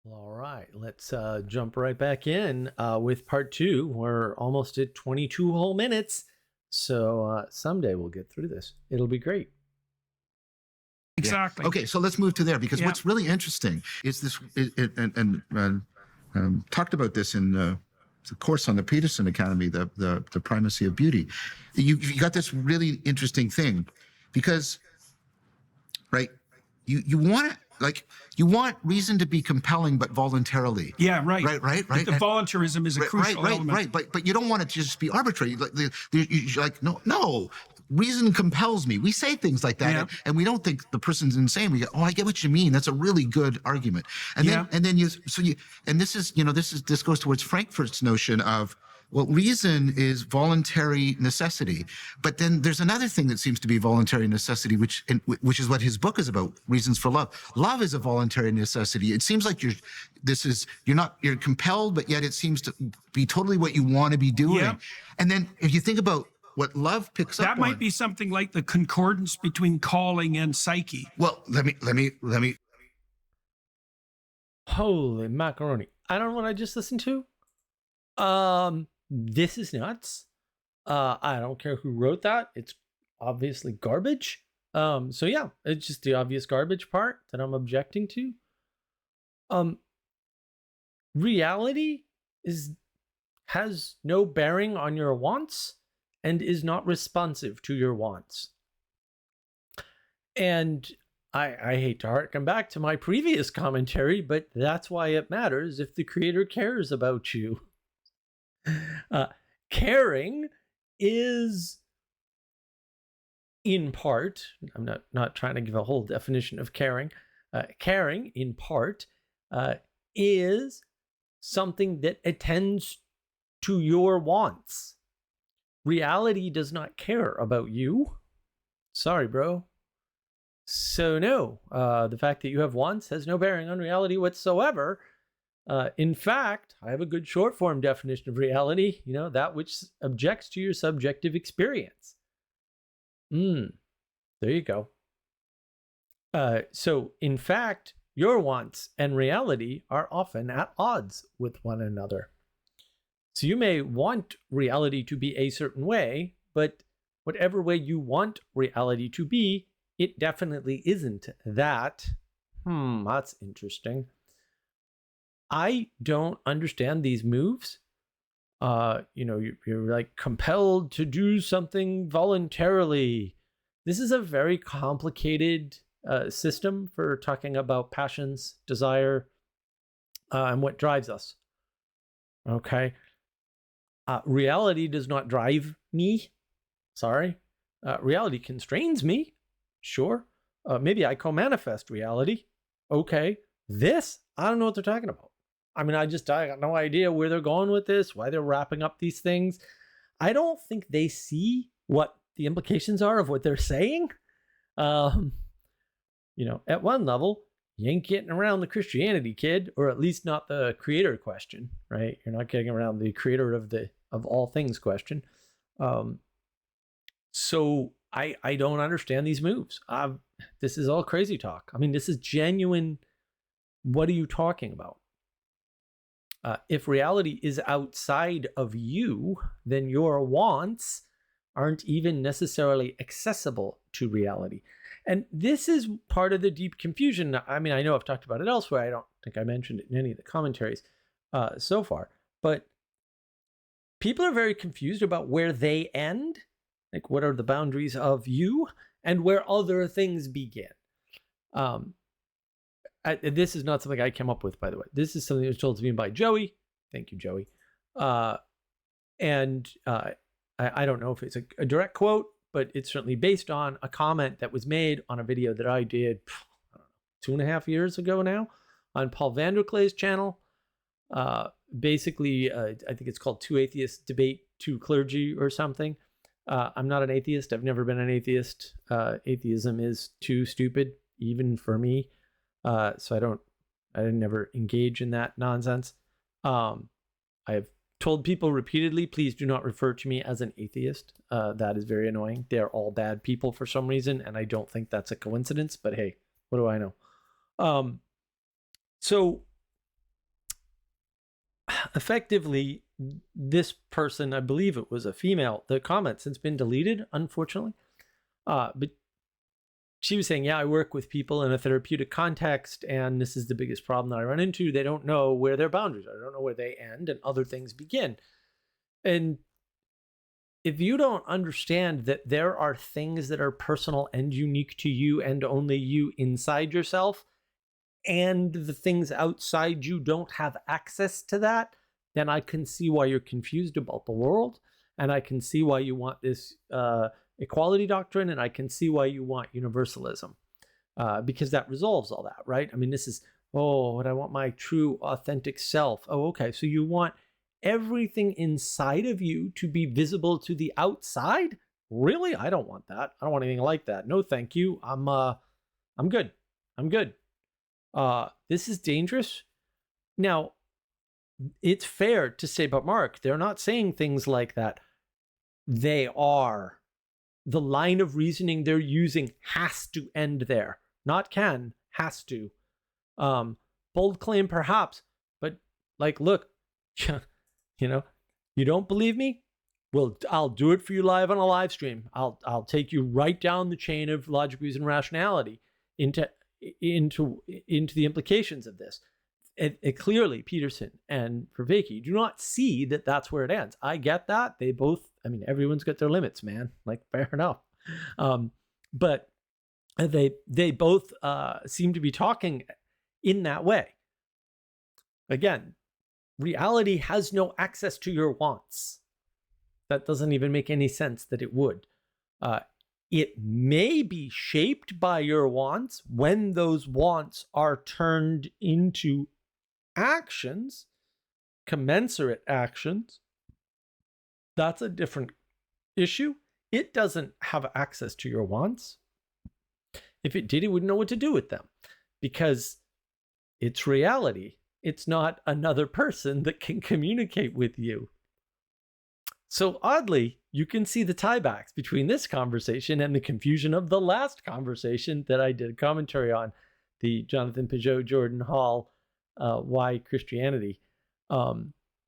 All right, let's jump right back in with part two. We're almost at 22 whole minutes. So someday we'll get through this. It'll be great. Exactly. Yeah. Okay, so let's move to there, because Yeah. what's really interesting is this, talked about this in the course on the Peterson Academy, the primacy of beauty. You got this really interesting thing, because, right, you want you want reason to be compelling, but voluntarily. Yeah, right. Right. The voluntarism is a crucial element. Right. But you don't want it to just be arbitrary. You're like, no. Reason compels me. We say things like that, Yeah. and we don't think the person's insane. We go, oh, I get what you mean. That's a really good argument. And Yeah. then this goes towards Frankfurt's notion of, well, reason is voluntary necessity, but then there's another thing that seems to be voluntary necessity, which is what his book is about, Reasons for Love. Love is a voluntary necessity. It seems like you're compelled, but yet it seems to be totally what you want to be doing. Yeah. And then if you think about what love picks up on, That might be something like the concordance between calling and psyche. Well, let me. Holy macaroni. I don't know what I just listened to. This is nuts. I don't care who wrote that. It's obviously garbage. So yeah, it's just the obvious garbage part that I'm objecting to. Reality has no bearing on your wants and is not responsive to your wants. And I hate to harken back to my previous commentary, but that's why it matters if the creator cares about you. Caring is, in part, I'm not trying to give a whole definition of caring. Caring, in part, is something that attends to your wants. Reality does not care about you. Sorry, bro. So no, the fact that you have wants has no bearing on reality whatsoever. In fact, I have a good short form definition of reality, that which objects to your subjective experience. There you go. So in fact, your wants and reality are often at odds with one another. So you may want reality to be a certain way, but whatever way you want reality to be, it definitely isn't that. That's interesting. I don't understand these moves. You're like compelled to do something voluntarily. This is a very complicated system for talking about passions, desire, and what drives us. Okay. Reality does not drive me. Sorry. Reality constrains me. Sure. Maybe I co-manifest reality. Okay. This, I don't know what they're talking about. I mean, I got no idea where they're going with this, why they're wrapping up these things. I don't think they see what the implications are of what they're saying. At one level, you ain't getting around the Christianity, kid, or at least not the creator question, right? You're not getting around the creator of all things question. So I don't understand these moves. This is all crazy talk. I mean, this is genuine. What are you talking about? If reality is outside of you, then your wants aren't even necessarily accessible to reality. And this is part of the deep confusion. I mean, I know I've talked about it elsewhere. I don't think I mentioned it in any of the commentaries so far. But people are very confused about where they end, like what are the boundaries of you, and where other things begin. This is not something I came up with, by the way. This is something that was told to me by Joey. Thank you, Joey. I don't know if it's a direct quote, but it's certainly based on a comment that was made on a video that I did, 2.5 years ago now, on Paul Vanderklay's channel. Basically, I think it's called Two Atheists Debate Two Clergy or something. I'm not an atheist. I've never been an atheist. Atheism is too stupid, even for me. So I didn't never engage in that nonsense. I have told people repeatedly, please do not refer to me as an atheist. That is very annoying. They're all bad people for some reason, and I don't think that's a coincidence, but hey, what do I know? So effectively, this person, I believe it was a female, the comment since been deleted, unfortunately. But she was saying, yeah, I work with people in a therapeutic context, and this is the biggest problem that I run into. They don't know where their boundaries are. They don't know where they end and other things begin. And if you don't understand that there are things that are personal and unique to you and only you inside yourself, and the things outside you don't have access to that, then I can see why you're confused about the world. And I can see why you want this equality doctrine. And I can see why you want universalism, because that resolves all that, right? I mean, this is, oh, but I want my true, authentic self. Oh, okay. So you want everything inside of you to be visible to the outside? Really? I don't want that. I don't want anything like that. No, thank you. I'm good. I'm good. This is dangerous. Now, it's fair to say, but Mark, they're not saying things like that. They are. The line of reasoning they're using has to end there. Not can, has to. Bold claim, perhaps, but like, look, you don't believe me? Well, I'll do it for you live on a live stream. I'll take you right down the chain of logic, reason, rationality into the implications of this. It clearly, Peterson and Vervaeke do not see that that's where it ends. I get that. They both, I mean, everyone's got their limits, man. Like, fair enough. But they both seem to be talking in that way. Again, reality has no access to your wants. That doesn't even make any sense that it would. It may be shaped by your wants when those wants are turned into actions, commensurate actions. That's a different issue. It doesn't have access to your wants. If it did, it wouldn't know what to do with them, because it's reality. It's not another person that can communicate with you. So oddly, you can see the tiebacks between this conversation and the confusion of the last conversation that I did commentary on, the Jonathan Peugeot, Jordan Hall, Why Christianity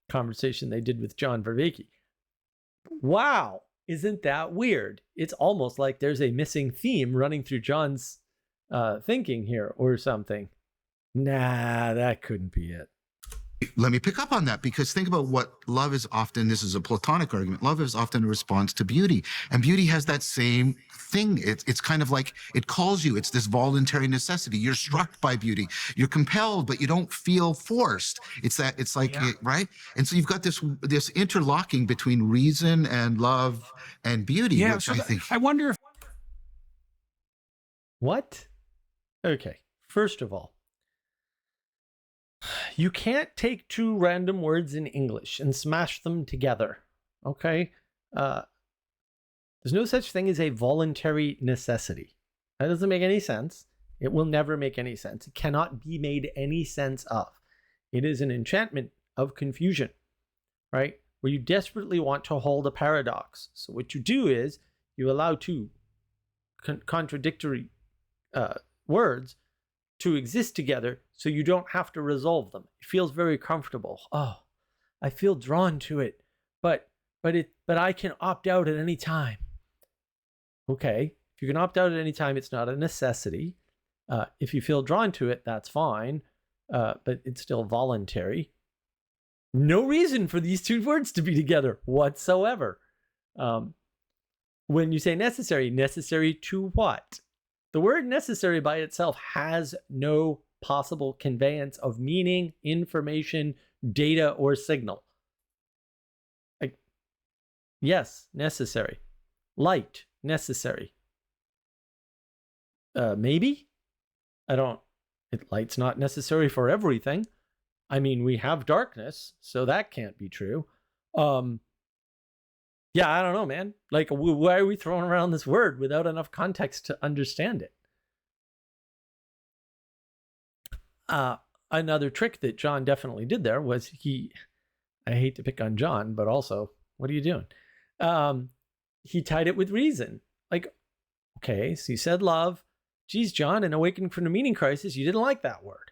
conversation they did with John Vervaeke. Wow, isn't that weird? It's almost like there's a missing theme running through John's thinking here or something. Nah, that couldn't be it. Let me pick up on that, because think about what love is often. This is a Platonic argument. Love is often a response to beauty, and beauty has that same thing. It's kind of like it calls you. It's this voluntary necessity. You're struck by beauty. You're compelled, but you don't feel forced. It's like, right? And so you've got this interlocking between reason and love and beauty, which so I think. I wonder if. What? Okay. First of all, you can't take two random words in English and smash them together, okay? There's no such thing as a voluntary necessity. That doesn't make any sense. It will never make any sense. It cannot be made any sense of. It is an enchantment of confusion, right? Where you desperately want to hold a paradox. So what you do is you allow two contradictory words to exist together, so you don't have to resolve them. It feels very comfortable. Oh, I feel drawn to it, but I can opt out at any time. Okay, if you can opt out at any time, it's not a necessity. If you feel drawn to it, that's fine, but it's still voluntary. No reason for these two words to be together whatsoever. When you say necessary, necessary to what? The word necessary by itself has no possible conveyance of meaning, information, data, or signal. Like, yes, necessary. Light, necessary. Maybe? Light's not necessary for everything. I mean, we have darkness, so that can't be true. Yeah, I don't know, man. Like, why are we throwing around this word without enough context to understand it? Another trick that John definitely did there was I hate to pick on John, but also, what are you doing? He tied it with reason. Like, okay, so you said love. Geez, John, in Awakening from the Meaning Crisis, you didn't like that word.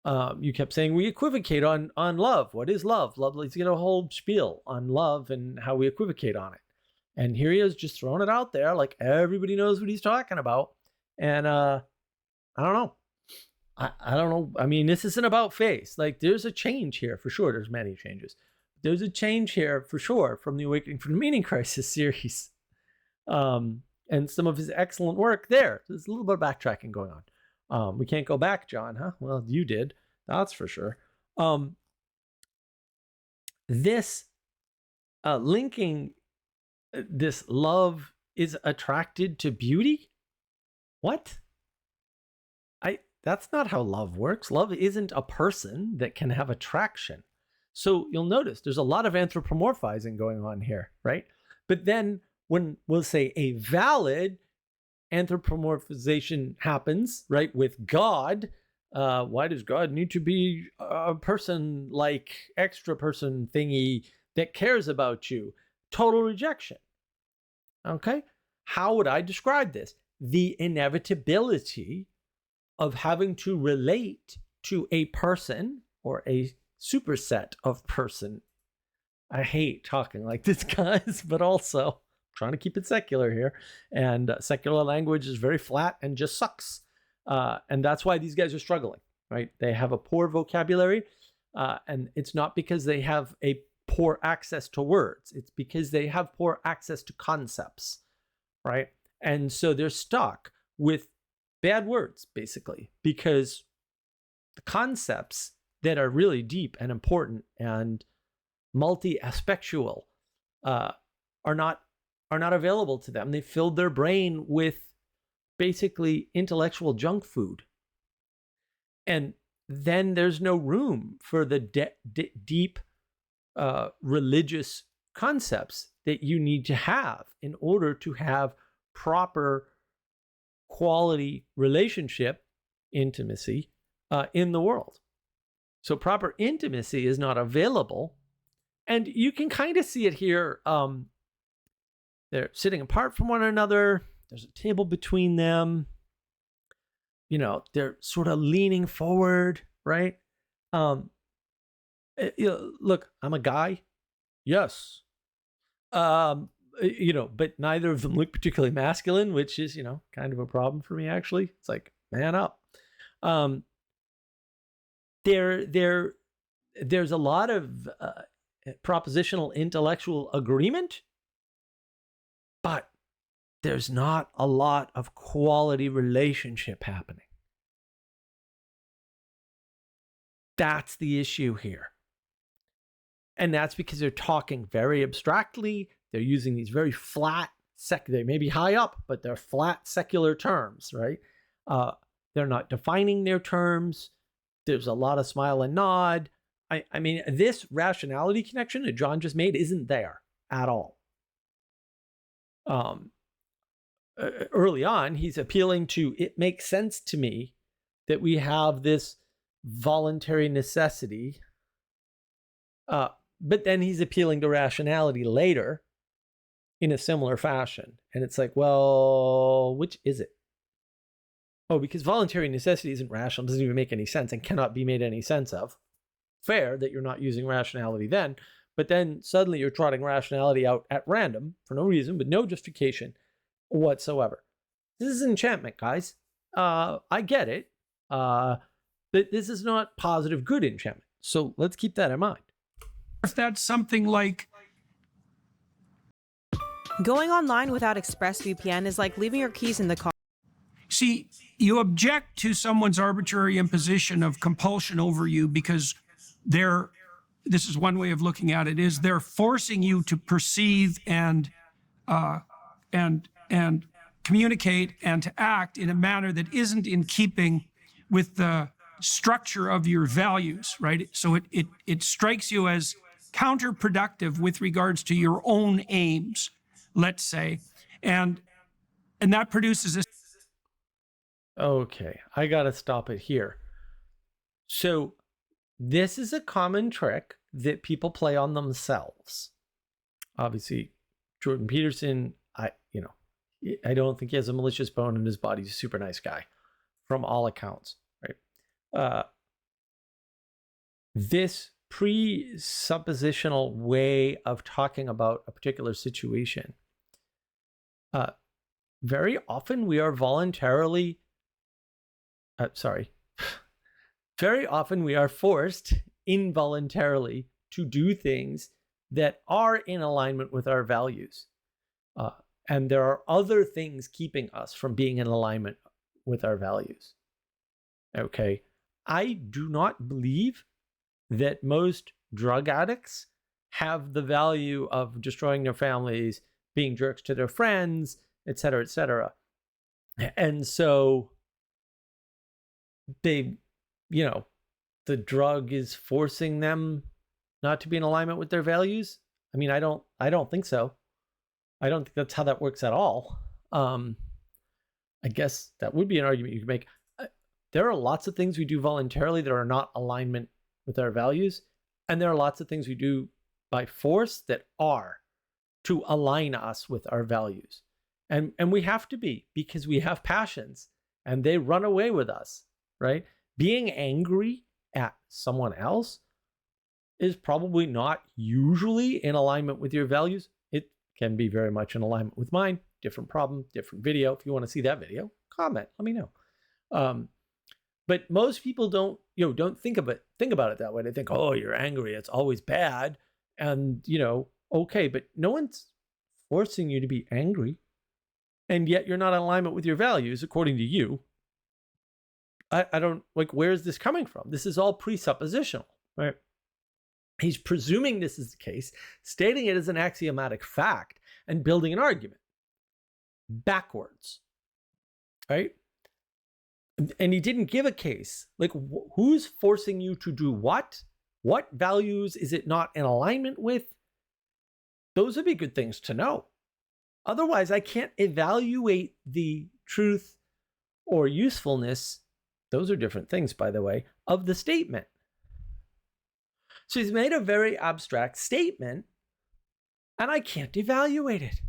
You kept saying we equivocate on love. What is love? Love. Let's get a whole spiel on love and how we equivocate on it. And here he is, just throwing it out there, like everybody knows what he's talking about. And I don't know. I don't know. I mean, this isn't about faith. Like, there's a change here for sure. There's many changes. There's a change here for sure from the Awakening from the Meaning Crisis series, and some of his excellent work there. There's a little bit of backtracking going on. We can't go back, John, huh? Well, you did. That's for sure. This linking this love is attracted to beauty? What? That's not how love works. Love isn't a person that can have attraction. So you'll notice there's a lot of anthropomorphizing going on here, right? But then when we'll say a valid anthropomorphization happens, right, with God, why does God need to be a person like extra person thingy that cares about you? Total rejection. Okay? How would I describe this? The inevitability of having to relate to a person or a superset of person. I hate talking like this, guys, but also trying to keep it secular here. And secular language is very flat and just sucks. And that's why these guys are struggling, right? They have a poor vocabulary, and it's not because they have a poor access to words. It's because they have poor access to concepts, right? And so they're stuck with bad words, basically, because the concepts that are really deep and important and multi-aspectual are not available to them. They filled their brain with basically intellectual junk food, and then there's no room for the deep religious concepts that you need to have in order to have proper quality relationship intimacy in the world. So proper intimacy is not available. And you can kind of see it here. They're sitting apart from one another. There's a table between them. You know, they're sort of leaning forward, right? Look, I'm a guy. Yes. But neither of them look particularly masculine, which is, kind of a problem for me, actually. It's like, man up. There's a lot of propositional intellectual agreement, but there's not a lot of quality relationship happening. That's the issue here. And that's because they're talking very abstractly. They're using these very flat, they may be high up, but they're flat secular terms, right? They're not defining their terms. There's a lot of smile and nod. I mean, this rationality connection that John just made isn't there at all. Early on, he's appealing to, it makes sense to me that we have this voluntary necessity. But then he's appealing to rationality later in a similar fashion. And it's like, well, which is it? Oh, because voluntary necessity isn't rational, doesn't even make any sense and cannot be made any sense of. Fair that you're not using rationality then, but then suddenly you're trotting rationality out at random for no reason, with no justification whatsoever. This is enchantment, guys. I get it. But this is not positive, good enchantment. So let's keep that in mind. If that's something like going online without ExpressVPN is like leaving your keys in the car. See, you object to someone's arbitrary imposition of compulsion over you because this is one way of looking at it, is they're forcing you to perceive and communicate and to act in a manner that isn't in keeping with the structure of your values, right? So it strikes you as counterproductive with regards to your own aims, let's say, and that produces a... Okay, I gotta stop it here. So this is a common trick that people play on themselves. Obviously, Jordan Peterson, I don't think he has a malicious bone in his body. He's a super nice guy from all accounts, right? this presuppositional way of talking about a particular situation, very often we are very often we are forced involuntarily to do things that are in alignment with our values. And there are other things keeping us from being in alignment with our values. Okay. I do not believe that most drug addicts have the value of destroying their families, being jerks to their friends, et cetera, et cetera. And so they, the drug is forcing them not to be in alignment with their values. I mean, I don't think so. I don't think that's how that works at all. I guess that would be an argument you could make. There are lots of things we do voluntarily that are not alignment with our values. And there are lots of things we do by force that are to align us with our values. And we have to be, because we have passions and they run away with us, right? Being angry at someone else is probably not usually in alignment with your values. It can be very much in alignment with mine. Different problem, different video. If you want to see that video, comment, let me know. But most people don't think about it that way. They think, oh, you're angry, it's always bad. And, okay, but no one's forcing you to be angry. And yet you're not in alignment with your values, according to you. I don't, where is this coming from? This is all presuppositional, right? He's presuming this is the case, stating it as an axiomatic fact, and building an argument backwards, right? And he didn't give a case. Who's forcing you to do what? What values is it not in alignment with? Those would be good things to know. Otherwise, I can't evaluate the truth or usefulness, those are different things, by the way, of the statement. So he's made a very abstract statement, and I can't evaluate it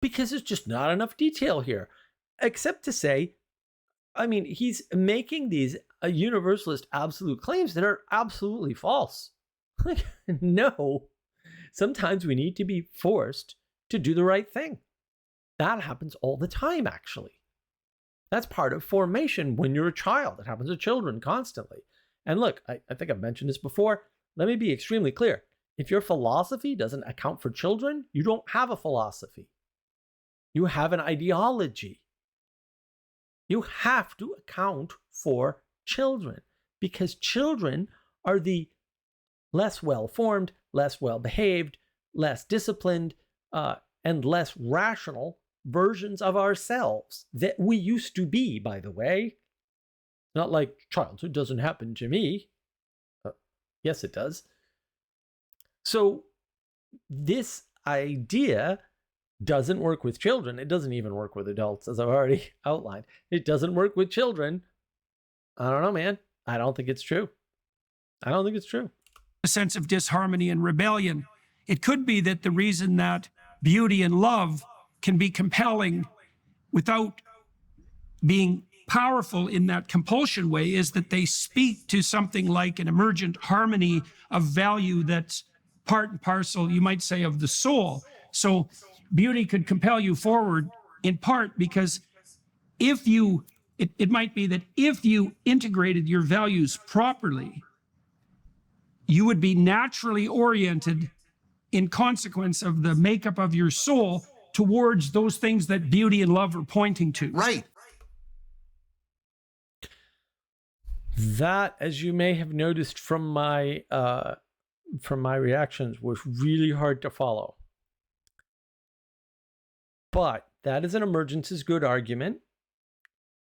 because there's just not enough detail here, except to say, he's making these universalist absolute claims that are absolutely false. No, sometimes we need to be forced to do the right thing. That happens all the time, actually. That's part of formation when you're a child. It happens to children constantly. And look, I think I've mentioned this before. Let me be extremely clear. If your philosophy doesn't account for children, you don't have a philosophy. You have an ideology. You have to account for children, because children are the less well-formed, less well-behaved, less disciplined, and less rational versions of ourselves that we used to be, by the way. Not like childhood doesn't happen to me. Yes, it does. So this idea doesn't work with children. It doesn't even work with adults, as I've already outlined. It doesn't work with children. I don't know, man. I don't think it's true. I don't think it's true. A sense of disharmony and rebellion. It could be that the reason that beauty and love can be compelling without being powerful in that compulsion way is that they speak to something like an emergent harmony of value that's part and parcel, you might say, of the soul. So beauty could compel you forward in part because it might be that if you integrated your values properly, you would be naturally oriented in consequence of the makeup of your soul towards those things that beauty and love are pointing to. Right. That, as you may have noticed from my reactions, was really hard to follow. But that is an emergence is good argument.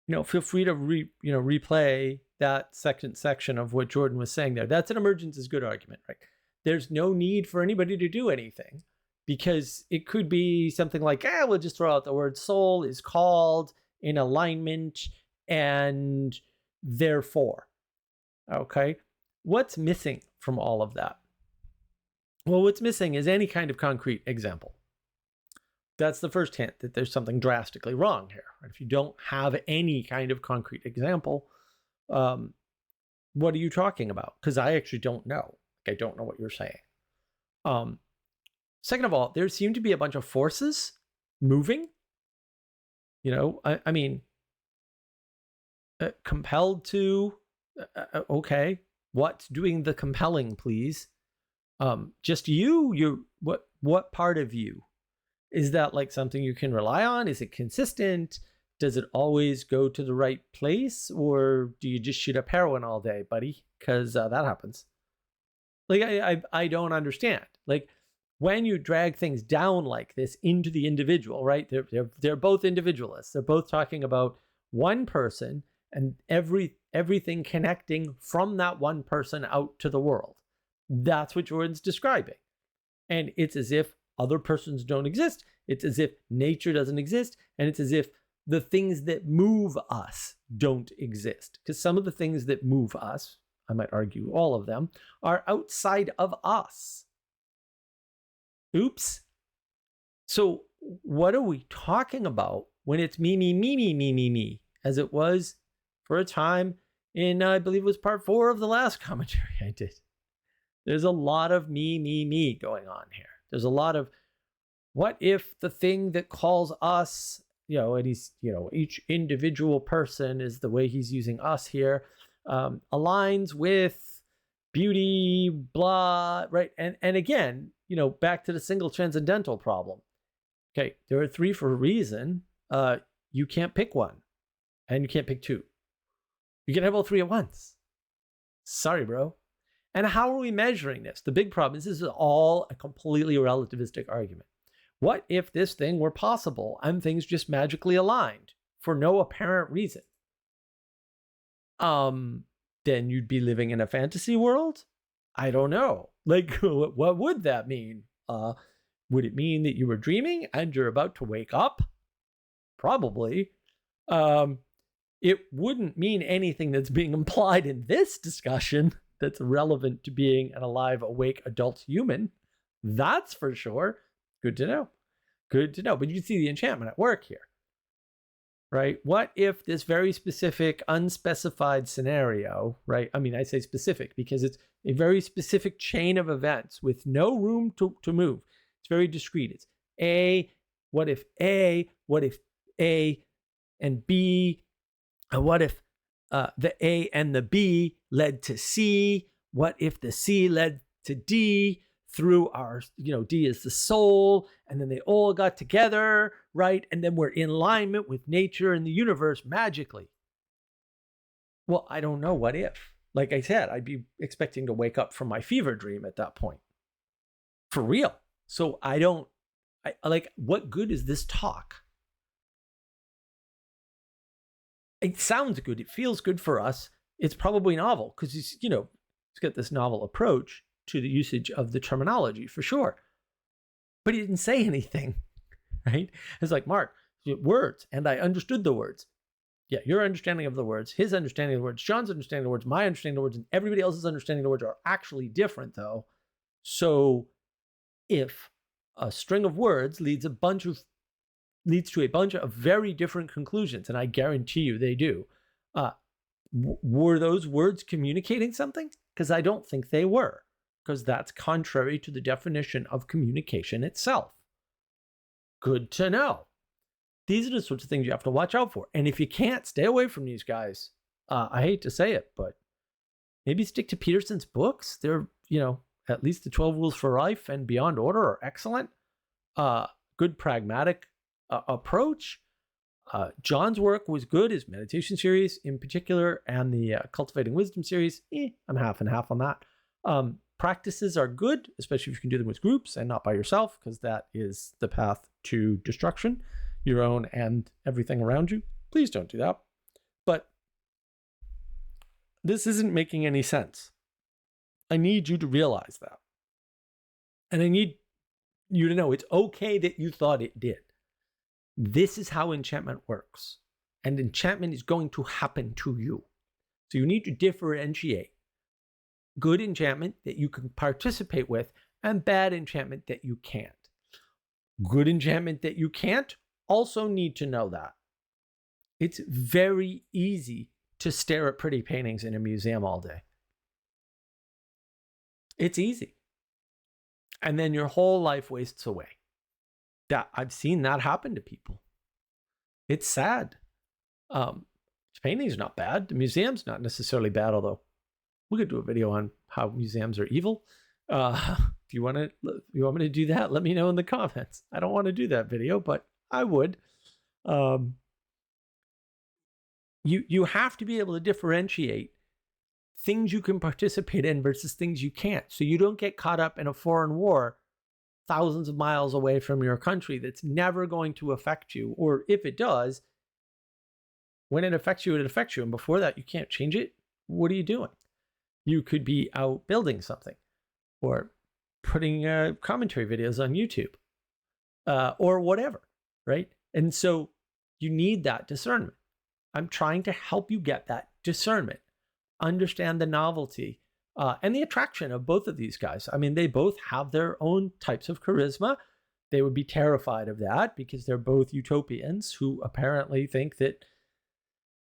Feel free to replay that second section of what Jordan was saying there. That's an emergence is good argument, right? There's no need for anybody to do anything, because it could be something like, we'll just throw out the word soul is called in alignment and therefore. Okay. What's missing from all of that? Well, what's missing is any kind of concrete example. That's the first hint that there's something drastically wrong here. If you don't have any kind of concrete example, what are you talking about? Because I actually don't know. I don't know what you're saying. Second of all, there seem to be a bunch of forces moving. I mean, compelled to, okay. What's doing the compelling, please? Just you, what part of you? Is that like something you can rely on? Is it consistent? Does it always go to the right place? Or do you just shoot up heroin all day, buddy? Because that happens. Like, I don't understand. Like, when you drag things down like this into the individual, right? They're both individualists. They're both talking about one person and everything connecting from that one person out to the world. That's what Jordan's describing. And it's as if other persons don't exist. It's as if nature doesn't exist. And it's as if the things that move us don't exist. Because some of the things that move us, I might argue all of them, are outside of us. Oops. So what are we talking about when it's me, as it was for a time in, I believe it was part 4 of the last commentary I did. There's a lot of me going on here. There's a lot of, what if the thing that calls us, and he's, each individual person is the way he's using us here, aligns with beauty, blah, right? And again, back to the single transcendental problem. Okay, there are 3 for a reason. You can't pick one, and you can't pick 2. You can have all 3 at once. Sorry, bro. And how are we measuring this? The big problem is this is all a completely relativistic argument. What if this thing were possible and things just magically aligned for no apparent reason? Then you'd be living in a fantasy world? I don't know. Like, what would that mean? Would it mean that you were dreaming and you're about to wake up? Probably. It wouldn't mean anything that's being implied in this discussion that's relevant to being an alive, awake adult human. That's for sure. Good to know. Good to know. But you see the enchantment at work here, right? What if this very specific, unspecified scenario, right? I mean, I say specific because it's a very specific chain of events with no room to move. It's very discrete. It's what if A and B, and what if the A and the B led to C? What if the C led to D through our, D is the soul, and then they all got together, right? And then we're in alignment with nature and the universe magically. Well, I don't know what if. Like I said, I'd be expecting to wake up from my fever dream at that point. For real. So what good is this talk? It sounds good. It feels good for us. It's probably novel because it's got this novel approach to the usage of the terminology for sure. But he didn't say anything, right? It's like, Mark, words, and I understood the words. Yeah, your understanding of the words, his understanding of the words, John's understanding of the words, my understanding of the words, and everybody else's understanding of the words are actually different though. So if a string of words leads to a bunch of very different conclusions, and I guarantee you they do, were those words communicating something? Because I don't think they were, because that's contrary to the definition of communication itself. Good to know. These are the sorts of things you have to watch out for. And if you can't, stay away from these guys. I hate to say it, but maybe stick to Peterson's books. They're, at least the 12 Rules for Life and Beyond Order are excellent. Good pragmatic approach. John's work was good, his meditation series in particular, and the Cultivating Wisdom series. I'm half and half on that. Practices are good, especially if you can do them with groups and not by yourself, because that is the path to destruction, your own and everything around you. Please don't do that. But this isn't making any sense. I need you to realize that. And I need you to know it's okay that you thought it did. This is how enchantment works. And enchantment is going to happen to you. So you need to differentiate good enchantment that you can participate with and bad enchantment that you can't. Good enchantment that you can't also need to know that. It's very easy to stare at pretty paintings in a museum all day. It's easy. And then your whole life wastes away. I've seen that happen to people. It's sad. Painting's not bad. The museum's not necessarily bad, although we could do a video on how museums are evil. If you want me to do that, let me know in the comments. I don't want to do that video, but I would. You have to be able to differentiate things you can participate in versus things you can't. So you don't get caught up in a foreign war thousands of miles away from your country that's never going to affect you. Or if it does, when it affects you, it affects you. And before that, you can't change it. What are you doing? You could be out building something or putting commentary videos on YouTube or whatever, right? And so you need that discernment. I'm trying to help you get that discernment, understand the novelty and the attraction of both of these guys. I mean, they both have their own types of charisma. They would be terrified of that because they're both utopians who apparently think that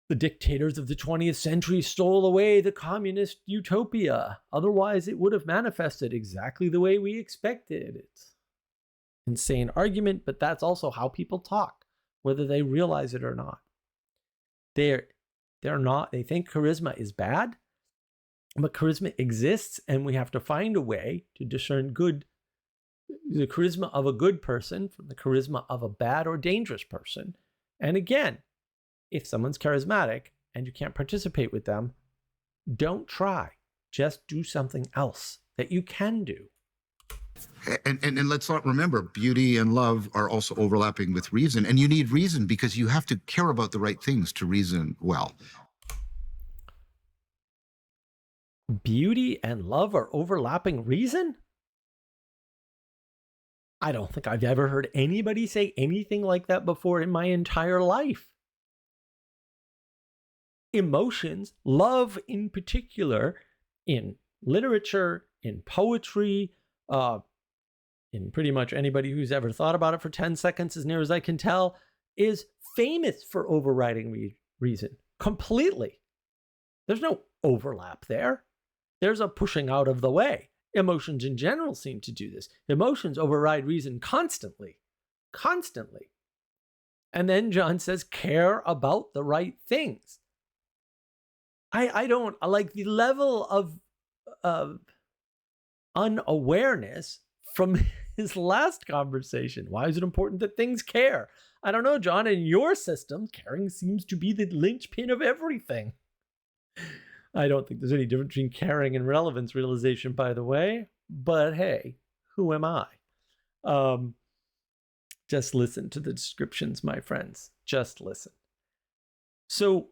the dictators of the 20th century stole away the communist utopia. Otherwise, it would have manifested exactly the way we expected. It's an insane argument, but that's also how people talk, whether they realize it or not. They're not, they think charisma is bad, but charisma exists, and we have to find a way to discern the charisma of a good person from the charisma of a bad or dangerous person. And again, if someone's charismatic and you can't participate with them, don't try. Just do something else that you can do. And let's not remember, beauty and love are also overlapping with reason. And you need reason because you have to care about the right things to reason well. Beauty and love are overlapping reason? I don't think I've ever heard anybody say anything like that before in my entire life. Emotions, love in particular, in literature, in poetry, in pretty much anybody who's ever thought about it for 10 seconds, as near as I can tell, is famous for overriding reason completely. There's no overlap there. There's a pushing out of the way. Emotions in general seem to do this. Emotions override reason constantly. And then John says, care about the right things. I don't like the level of unawareness from his last conversation. Why is it important that things care? I don't know, John. In your system, caring seems to be the linchpin of everything. I don't think there's any difference between caring and relevance realization, by the way. But hey, who am I? Just listen to the descriptions, my friends. Just listen. So,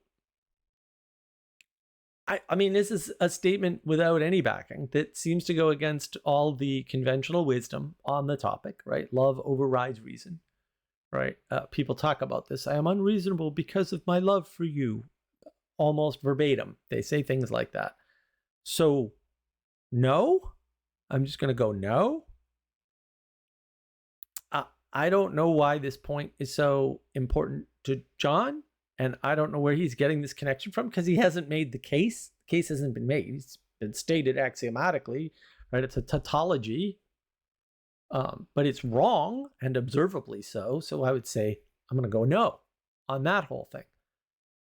I mean, this is a statement without any backing that seems to go against all the conventional wisdom on the topic, right? Love overrides reason, right? People talk about this. I am unreasonable because of my love for you. Almost verbatim. They say things like that. So, no? I'm just going to go no? I don't know why this point is so important to John. And I don't know where he's getting this connection from because he hasn't made the case. The case hasn't been made. It's been stated axiomatically, right? It's a tautology, but it's wrong and observably so. So I would say I'm going to go no on that whole thing.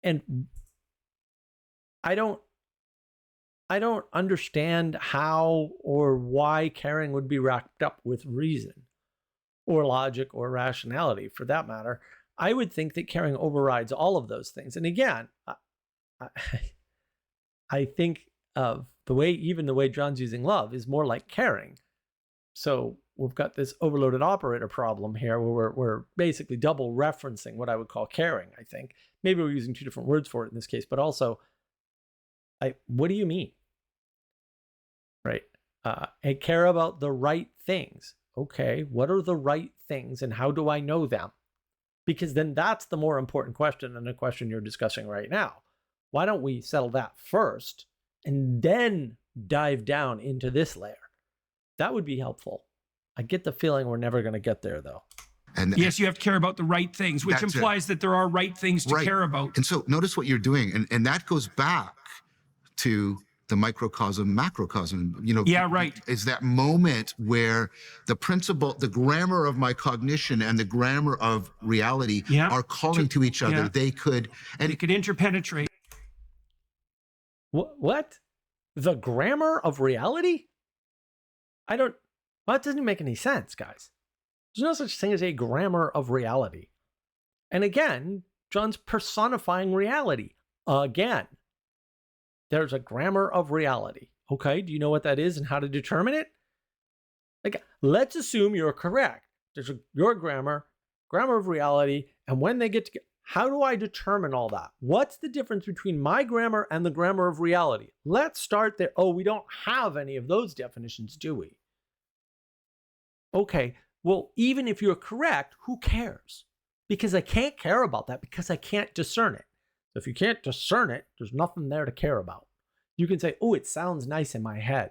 And I don't understand how or why caring would be wrapped up with reason or logic or rationality for that matter. I would think that caring overrides all of those things. And again, I think of the way John's using love is more like caring. So we've got this overloaded operator problem here where we're basically double referencing what I would call caring, I think. Maybe we're using two different words for it in this case, but also, what do you mean? Right? I care about the right things. Okay, what are the right things and how do I know them? Because then that's the more important question than the question you're discussing right now. Why don't we settle that first and then dive down into this layer? That would be helpful. I get the feeling we're never going to get there, though. And yes, you have to care about the right things, which implies that there are right things to care about. And so notice what you're doing. And that goes back to the microcosm, macrocosm, you know. Yeah, right. Is that moment where the principle, the grammar of my cognition and the grammar of reality are calling to each other. They could interpenetrate. What? The grammar of reality? That doesn't make any sense, guys. There's no such thing as a grammar of reality. And again, John's personifying reality. Again, there's a grammar of reality. Okay, do you know what that is and how to determine it? Like, let's assume you're correct. There's your grammar of reality, and when they get together, how do I determine all that? What's the difference between my grammar and the grammar of reality? Let's start there. Oh, we don't have any of those definitions, do we? Okay, well, even if you're correct, who cares? Because I can't care about that because I can't discern it. So if you can't discern it, there's nothing there to care about. You can say, oh, it sounds nice in my head,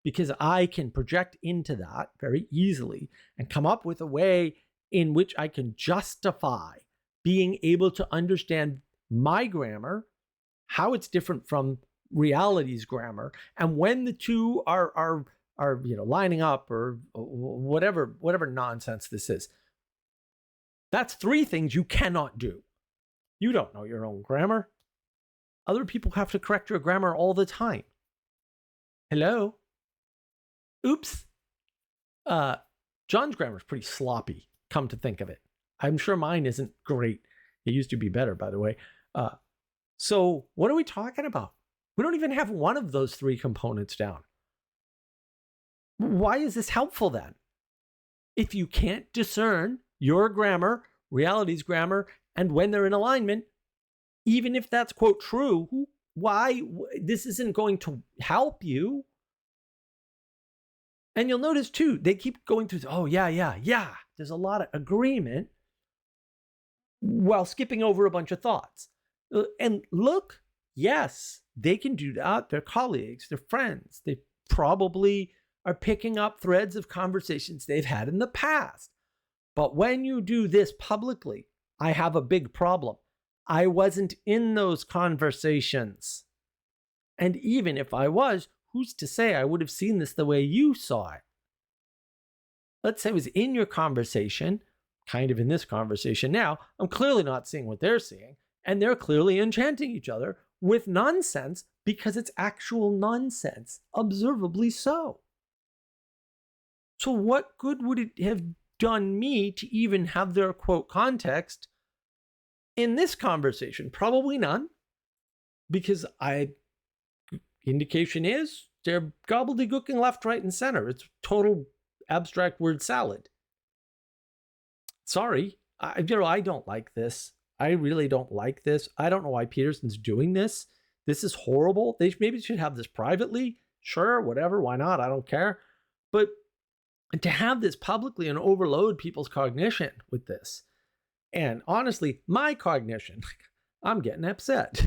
because I can project into that very easily and come up with a way in which I can justify being able to understand my grammar, how it's different from reality's grammar, and when the two are lining up, or whatever nonsense this is. That's three things you cannot do. You don't know your own grammar. Other people have to correct your grammar all the time. Hello? Oops. John's grammar is pretty sloppy, come to think of it. I'm sure mine isn't great. It used to be better, by the way. So what are we talking about? We don't even have one of those three components down. Why is this helpful then? If you can't discern your grammar, reality's grammar, and when they're in alignment, even if that's, quote, true, why? This isn't going to help you. And you'll notice, too, they keep going through, oh, yeah. There's a lot of agreement while skipping over a bunch of thoughts. And look, yes, they can do that. They're colleagues, they're friends. They probably are picking up threads of conversations they've had in the past. But when you do this publicly, I have a big problem. I wasn't in those conversations. And even if I was, who's to say I would have seen this the way you saw it? Let's say I was in your conversation, kind of in this conversation now. I'm clearly not seeing what they're seeing, and they're clearly enchanting each other with nonsense because it's actual nonsense, observably so. So what good would it have done me to even have their, quote, context in this conversation? Probably none, because indication is they're gobbledygooking left, right, and center. It's total abstract word salad. Sorry, I don't like this. I really don't like this. I don't know why Peterson's doing this. This is horrible. They maybe should have this privately. Sure, whatever, why not? I don't care. But to have this publicly and overload people's cognition with this. And honestly, my cognition, I'm getting upset.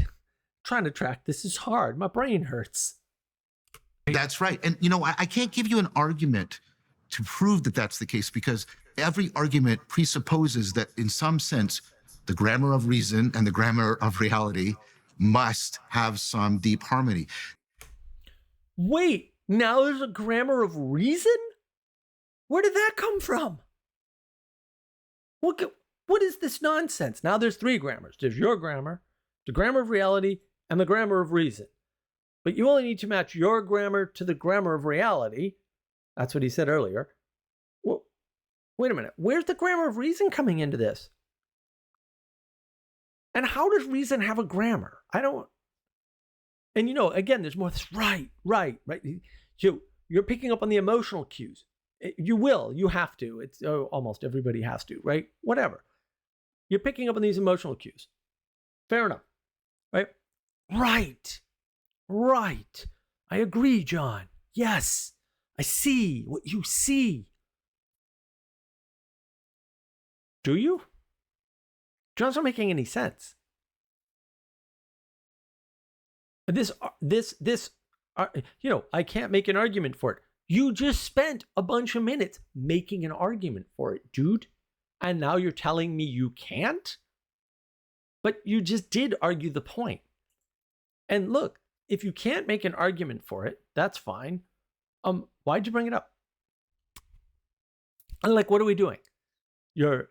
Trying to track this is hard. My brain hurts. That's right. And, I can't give you an argument to prove that that's the case, because every argument presupposes that in some sense, the grammar of reason and the grammar of reality must have some deep harmony. Wait, now there's a grammar of reason? Where did that come from? What is this nonsense? Now there's three grammars. There's your grammar, the grammar of reality, and the grammar of reason. But you only need to match your grammar to the grammar of reality. That's what he said earlier. Well, wait a minute. Where's the grammar of reason coming into this? And how does reason have a grammar? I don't. And again, there's more. Right. You're picking up on the emotional cues. You have to. It's almost everybody has to, right? Whatever. You're picking up on these emotional cues. Fair enough, right? Right. I agree, John. Yes, I see what you see. Do you? John's not making any sense. I can't make an argument for it. You just spent a bunch of minutes making an argument for it, dude. And now you're telling me you can't? But you just did argue the point. And look, if you can't make an argument for it, that's fine. Why'd you bring it up? Like, what are we doing? You're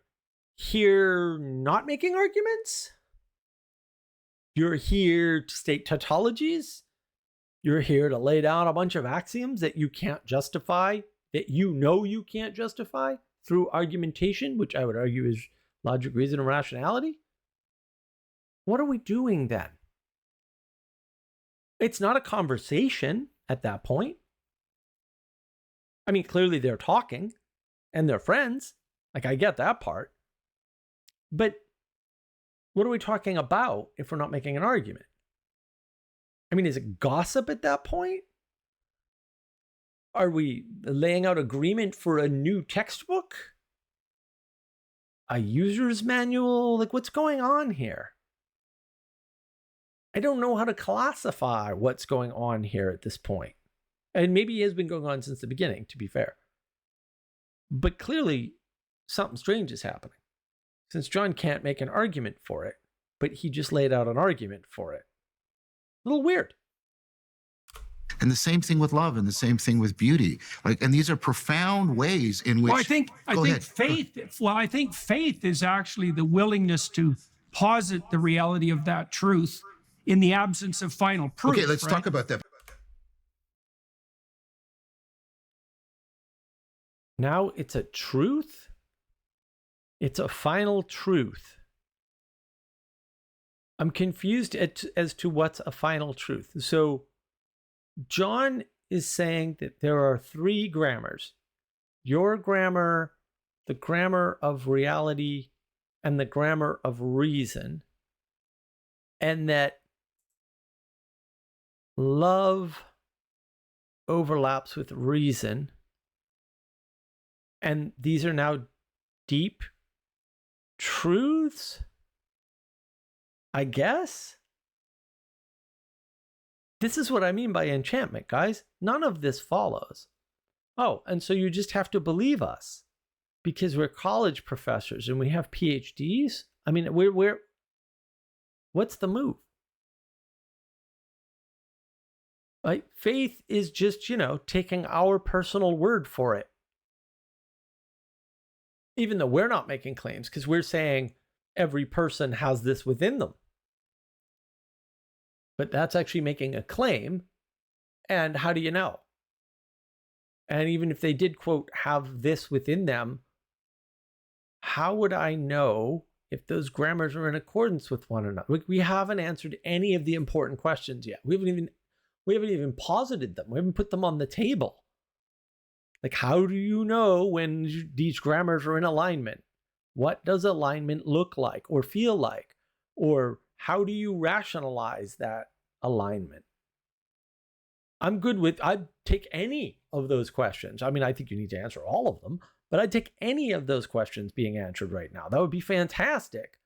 here not making arguments? You're here to state tautologies? You're here to lay down a bunch of axioms that you can't justify, that you know you can't justify through argumentation, which I would argue is logic, reason, and rationality? What are we doing then? It's not a conversation at that point. I mean, clearly they're talking and they're friends. Like, I get that part. But what are we talking about if we're not making an argument? I mean, is it gossip at that point? Are we laying out agreement for a new textbook? A user's manual? Like, what's going on here? I don't know how to classify what's going on here at this point. And maybe it has been going on since the beginning, to be fair. But clearly, something strange is happening. Since John can't make an argument for it, but he just laid out an argument for it. A little weird. And the same thing with love, and the same thing with beauty. Like, and these are profound ways in which. Well, I think faith. Well, I think faith is actually the willingness to posit the reality of that truth in the absence of final proof. Okay, let's talk about that. Now it's a truth. It's a final truth. I'm confused as to what's a final truth. So John is saying that there are three grammars: your grammar, the grammar of reality, and the grammar of reason. And that love overlaps with reason. And these are now deep truths, I guess? This is what I mean by enchantment, guys. None of this follows. Oh, and so you just have to believe us because we're college professors and we have PhDs? I mean, we're what's the move? Like, faith is just, taking our personal word for it. Even though we're not making claims, because we're saying every person has this within them. But that's actually making a claim. And how do you know? And even if they did, quote, have this within them, how would I know if those grammars are in accordance with one another? We haven't answered any of the important questions yet. We haven't even posited them. We haven't put them on the table. Like, how do you know when these grammars are in alignment? What does alignment look like or feel like? Or how do you rationalize that alignment? I'd take any of those questions. I mean, I think you need to answer all of them, but I'd take any of those questions being answered right now. That would be fantastic.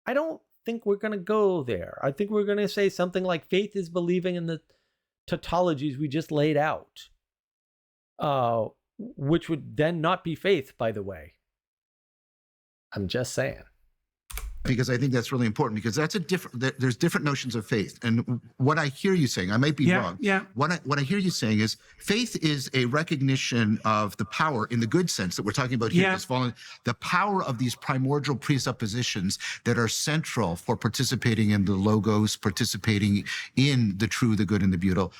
I don't think we're going to go there. I think we're going to say something like faith is believing in the tautologies we just laid out. Which would then not be faith, by the way. I'm just saying. Because I think that's really important, because there's different notions of faith. And what I hear you saying, I might be wrong. Yeah. What I hear you saying is faith is a recognition of the power, in the good sense that we're talking about here, the power of these primordial presuppositions that are central for participating in the logos, participating in the true, the good, and the beautiful.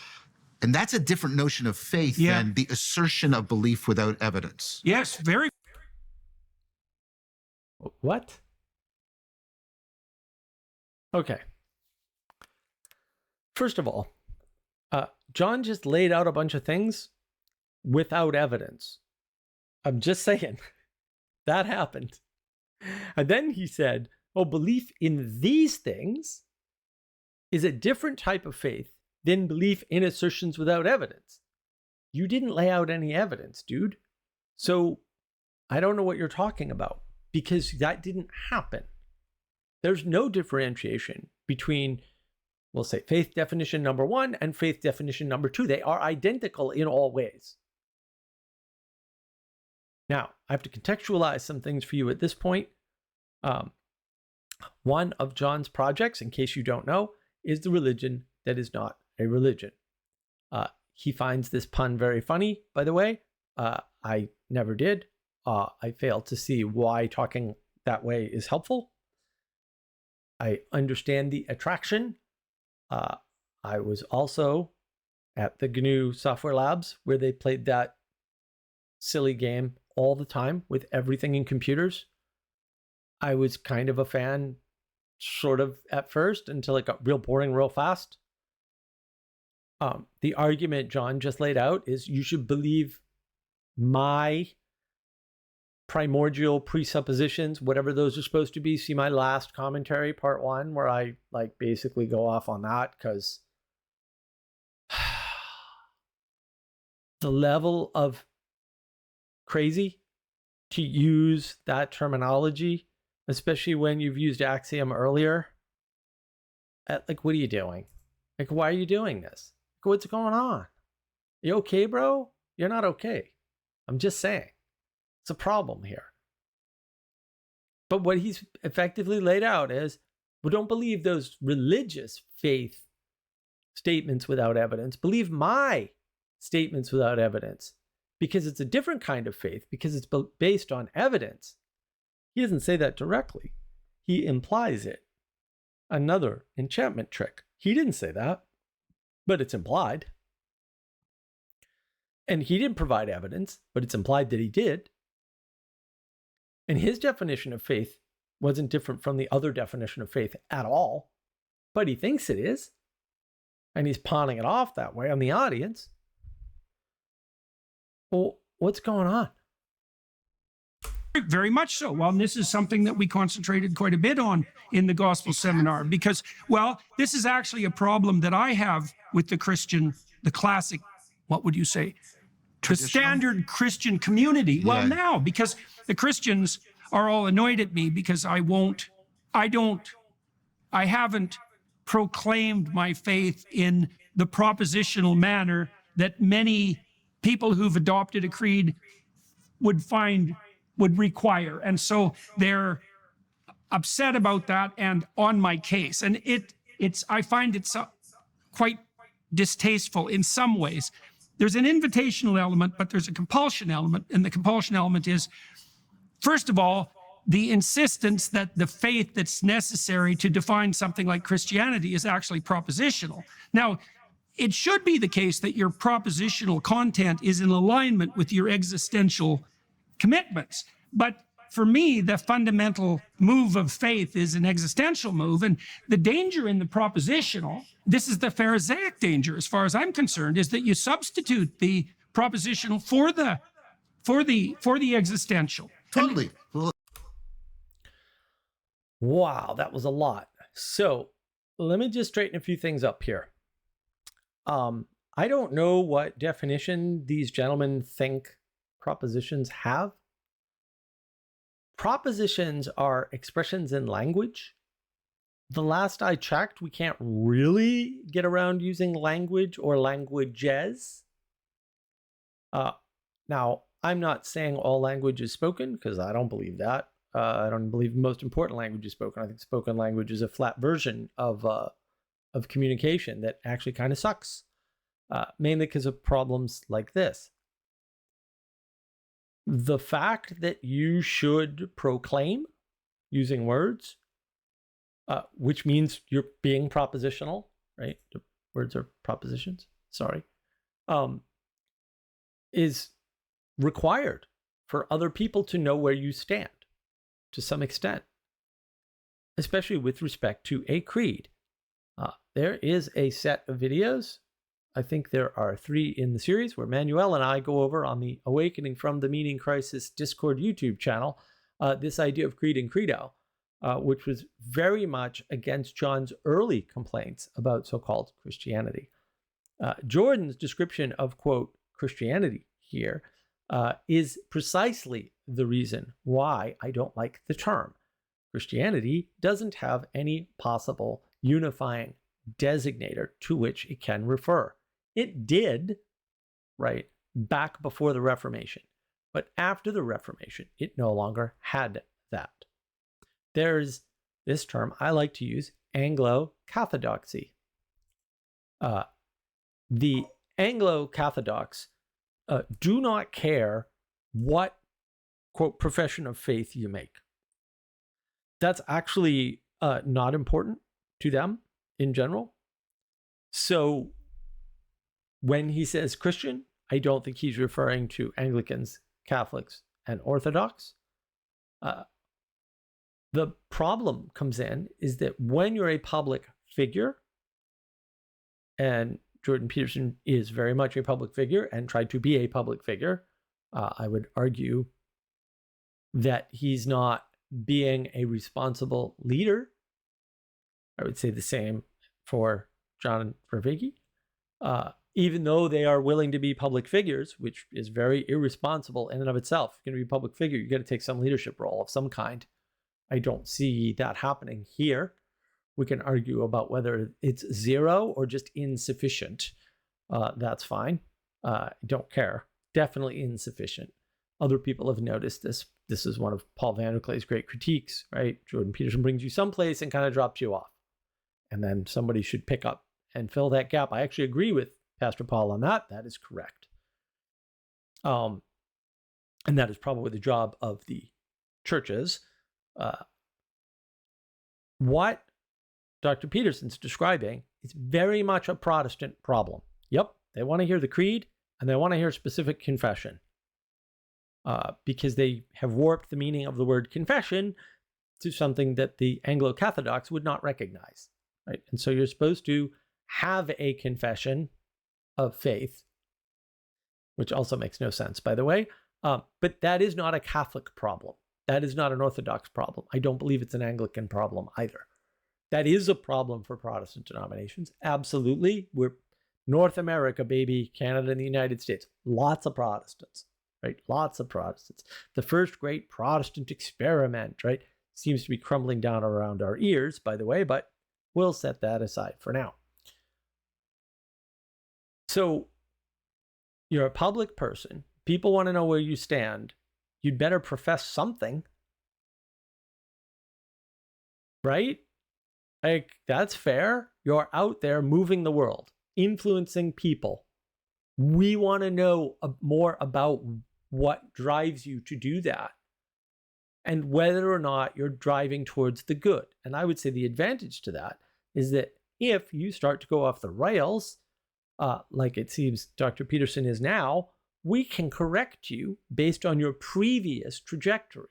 And that's a different notion of faith than the assertion of belief without evidence. Yes, very. What? Okay. First of all, John just laid out a bunch of things without evidence. I'm just saying that happened. And then he said, belief in these things is a different type of faith than belief in assertions without evidence. You didn't lay out any evidence, dude. So I don't know what you're talking about, because that didn't happen. There's no differentiation between, we'll say, faith definition number 1 and faith definition number 2. They are identical in all ways. Now, I have to contextualize some things for you at this point. One of John's projects, in case you don't know, is the religion that is not a religion. He finds this pun very funny, by the way. I never did. I fail to see why talking that way is helpful. I understand the attraction. I was also at the GNU Software Labs where they played that silly game all the time with everything in computers. I was kind of a fan, sort of at first, until it got real boring real fast. The argument John just laid out is you should believe my primordial presuppositions, whatever those are supposed to be. See my last commentary, part 1, where I basically go off on that, because the level of crazy to use that terminology, especially when you've used axiom earlier. What are you doing? Why are you doing this? What's going on? You okay, bro? You're not okay. I'm just saying. It's a problem here. But what he's effectively laid out is, well, don't believe those religious faith statements without evidence. Believe my statements without evidence, because it's a different kind of faith, because it's based on evidence. He doesn't say that directly. He implies it. Another enchantment trick. He didn't say that, but it's implied. And he didn't provide evidence, but it's implied that he did. And his definition of faith wasn't different from the other definition of faith at all, but he thinks it is. And he's pawning it off that way on the audience. Well, what's going on? Very much so. Well, this is something that we concentrated quite a bit on in the gospel seminar, because, well, this is actually a problem that I have with the Christian, the classic, what would you say? The standard Christian community. Well, now, because the Christians are all annoyed at me because I haven't proclaimed my faith in the propositional manner that many people who've adopted a creed would require. And so they're upset about that and on my case. And I find it quite distasteful in some ways. There's an invitational element, but there's a compulsion element. And the compulsion element is, first of all, the insistence that the faith that's necessary to define something like Christianity is actually propositional. Now, it should be the case that your propositional content is in alignment with your existential commitments. But for me, the fundamental move of faith is an existential move. And the danger in the propositional, this is the Pharisaic danger, as far as I'm concerned, is that you substitute the propositional for the existential. Totally. Wow, that was a lot. So let me just straighten a few things up here. I don't know what definition these gentlemen think propositions have. Propositions are expressions in language. The last I checked, we can't really get around using language or languages. Now, I'm not saying all language is spoken, because I don't believe that. I don't believe the most important language is spoken. I think spoken language is a flat version of communication that actually kind of sucks, mainly because of problems like this. The fact that you should proclaim using words, which means you're being propositional, right? The words are propositions, sorry, is required for other people to know where you stand to some extent, especially with respect to a creed. There is a set of videos. I think there are 3 in the series where Manuel and I go over on the Awakening from the Meaning Crisis Discord YouTube channel, this idea of creed and credo, which was very much against John's early complaints about so-called Christianity. Jordan's description of, quote, Christianity here is precisely the reason why I don't like the term. Christianity doesn't have any possible unifying designator to which it can refer. It did, right, back before the Reformation. But after the Reformation, it no longer had that. There's this term I like to use, Anglo-Cathodoxy. the Anglo-Catholics do not care what, quote, profession of faith you make. That's actually not important to them in general. So when he says Christian, I don't think he's referring to Anglicans, Catholics, and Orthodox. The problem comes in is that when you're a public figure, and Jordan Peterson is very much a public figure and tried to be a public figure, I would argue that he's not being a responsible leader. I would say the same for John Vervaeke. Even though they are willing to be public figures, which is very irresponsible in and of itself. If you're going to be a public figure, you got to take some leadership role of some kind. I don't see that happening here. We can argue about whether it's zero or just insufficient. That's fine. Don't care. Definitely insufficient. Other people have noticed this. This is one of Paul Van der Klay's great critiques, right? Jordan Peterson brings you someplace and kind of drops you off. And then somebody should pick up and fill that gap. I actually agree with Pastor Paul on that. That is correct. And that is probably the job of the churches. What Dr. Peterson's describing is very much a Protestant problem. Yep, they want to hear the creed and they want to hear specific confession because they have warped the meaning of the word confession to something that the Anglo-Catholics would not recognize, right? And so you're supposed to have a confession of faith, which also makes no sense, by the way. But that is not a Catholic problem. That is not an Orthodox problem. I don't believe it's an Anglican problem either. That is a problem for Protestant denominations. Absolutely. We're North America, baby, Canada and the United States. Lots of Protestants, right? Lots of Protestants. The first great Protestant experiment, right? Seems to be crumbling down around our ears, by the way, but we'll set that aside for now. So you're a public person. People want to know where you stand. You'd better profess something, right? Like, that's fair. You're out there moving the world, influencing people. We want to know more about what drives you to do that and whether or not you're driving towards the good. And I would say the advantage to that is that if you start to go off the rails, like it seems Dr. Peterson is now, we can correct you based on your previous trajectory.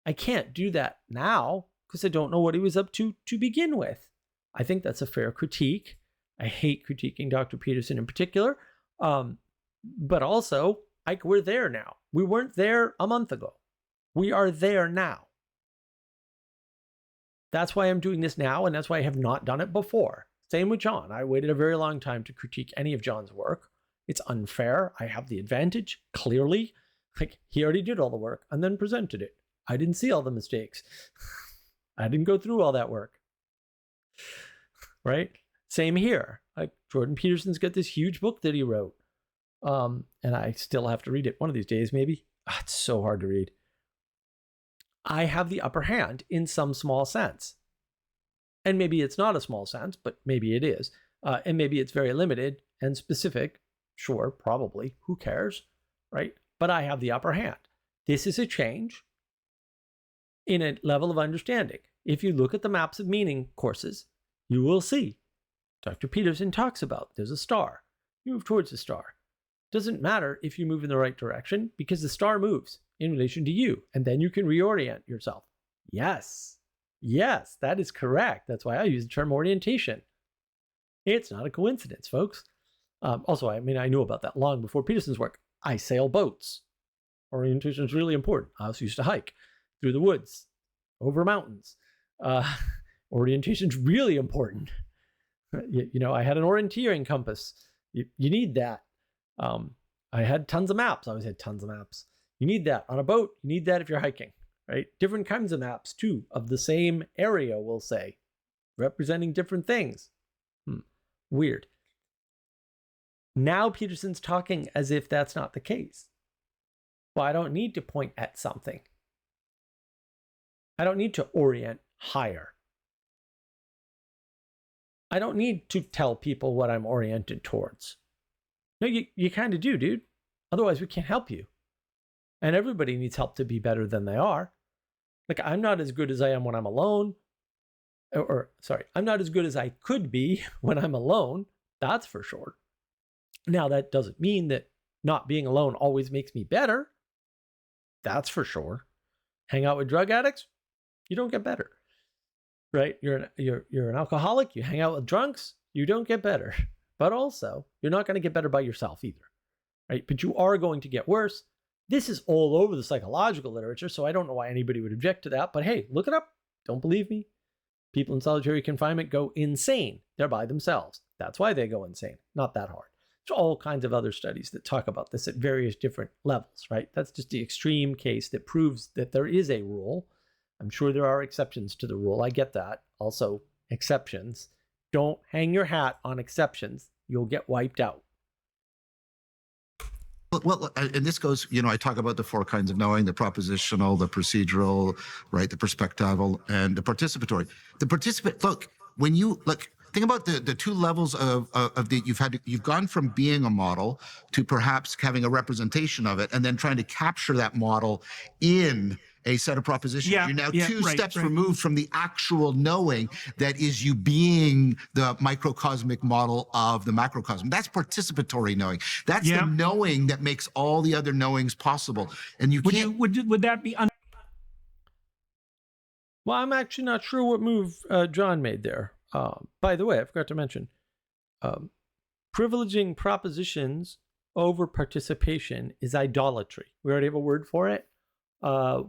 I can't do that now because I don't know what he was up to begin with. I think that's a fair critique. I hate critiquing Dr. Peterson in particular, but also we're there now. We weren't there a month ago. We are there now. That's why I'm doing this now, and that's why I have not done it before. Same with John. I waited a very long time to critique any of John's work. It's unfair. I have the advantage, clearly. Like, he already did all the work and then presented it. I didn't see all the mistakes. I didn't go through all that work. Right? Same here. Like, Jordan Peterson's got this huge book that he wrote. And I still have to read it one of these days, maybe. It's so hard to read. I have the upper hand in some small sense. And maybe it's not a small sense, but maybe it is. And maybe it's very limited and specific. Sure, probably. Who cares? Right? But I have the upper hand. This is a change in a level of understanding. If you look at the maps of meaning courses, you will see Dr. Peterson talks about there's a star. You move towards the star. Doesn't matter if you move in the right direction because the star moves in relation to you, and then you can reorient yourself. Yes, that is correct. That's why I use the term orientation. It's not a coincidence, folks. Also, I mean, I knew about that long before Peterson's work. I sail boats. Orientation is really important. I also used to hike through the woods, over mountains. Orientation is really important. You know, I had an orienteering compass. You need that. I had tons of maps. I always had tons of maps. You need that on a boat. You need that if you're hiking, right? Different kinds of maps, too, of the same area, we'll say, representing different things. Weird. Now Peterson's talking as if that's not the case. Well, I don't need to point at something. I don't need to orient higher. I don't need to tell people what I'm oriented towards. No, you kind of do, dude. Otherwise, we can't help you. And everybody needs help to be better than they are. Like, I'm not as good as I am when I'm alone. Sorry, I'm not as good as I could be when I'm alone. That's for sure. Now, that doesn't mean that not being alone always makes me better. That's for sure. Hang out with drug addicts, you don't get better, right? You're an alcoholic. You hang out with drunks, you don't get better. But also, you're not going to get better by yourself either, right? But you are going to get worse. This is all over the psychological literature, so I don't know why anybody would object to that. But hey, look it up. Don't believe me? People in solitary confinement go insane. They're by themselves. That's why they go insane. Not that hard. There's all kinds of other studies that talk about this at various different levels, right? That's just the extreme case that proves that there is a rule. I'm sure there are exceptions to the rule. I get that. Also, exceptions. Don't hang your hat on exceptions. You'll get wiped out. Well, and this goes, I talk about the four kinds of knowing: the propositional, the procedural, right, the perspectival, and the participatory. Look, when you think about the two levels of you've gone from being a model to perhaps having a representation of it, and then trying to capture that model in a set of propositions. You're now two steps removed from the actual knowing that is you being the microcosmic model of the macrocosm. That's participatory knowing. That's the knowing that makes all the other knowings possible. And you can't. Would that be? Well, I'm actually not sure what move John made there. By the way, I forgot to mention, privileging propositions over participation is idolatry. We already have a word for it.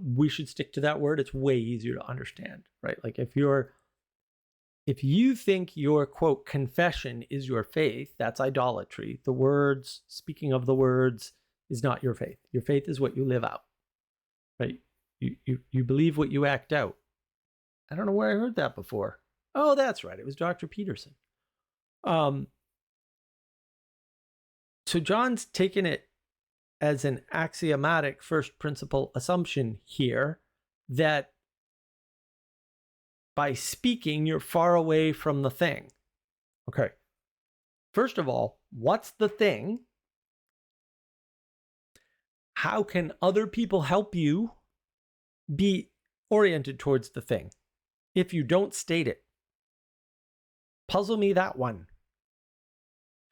We should stick to that word. It's way easier to understand, right? Like if you think your quote confession is your faith, that's idolatry. The words, speaking of the words, is not your faith. Your faith is what you live out, right? You believe what you act out. I don't know where I heard that before. Oh, that's right. It was Dr. Peterson. So John's taken it as an axiomatic first principle assumption here that by speaking, you're far away from the thing. Okay. First of all, what's the thing? How can other people help you be oriented towards the thing if you don't state it? Puzzle me that one.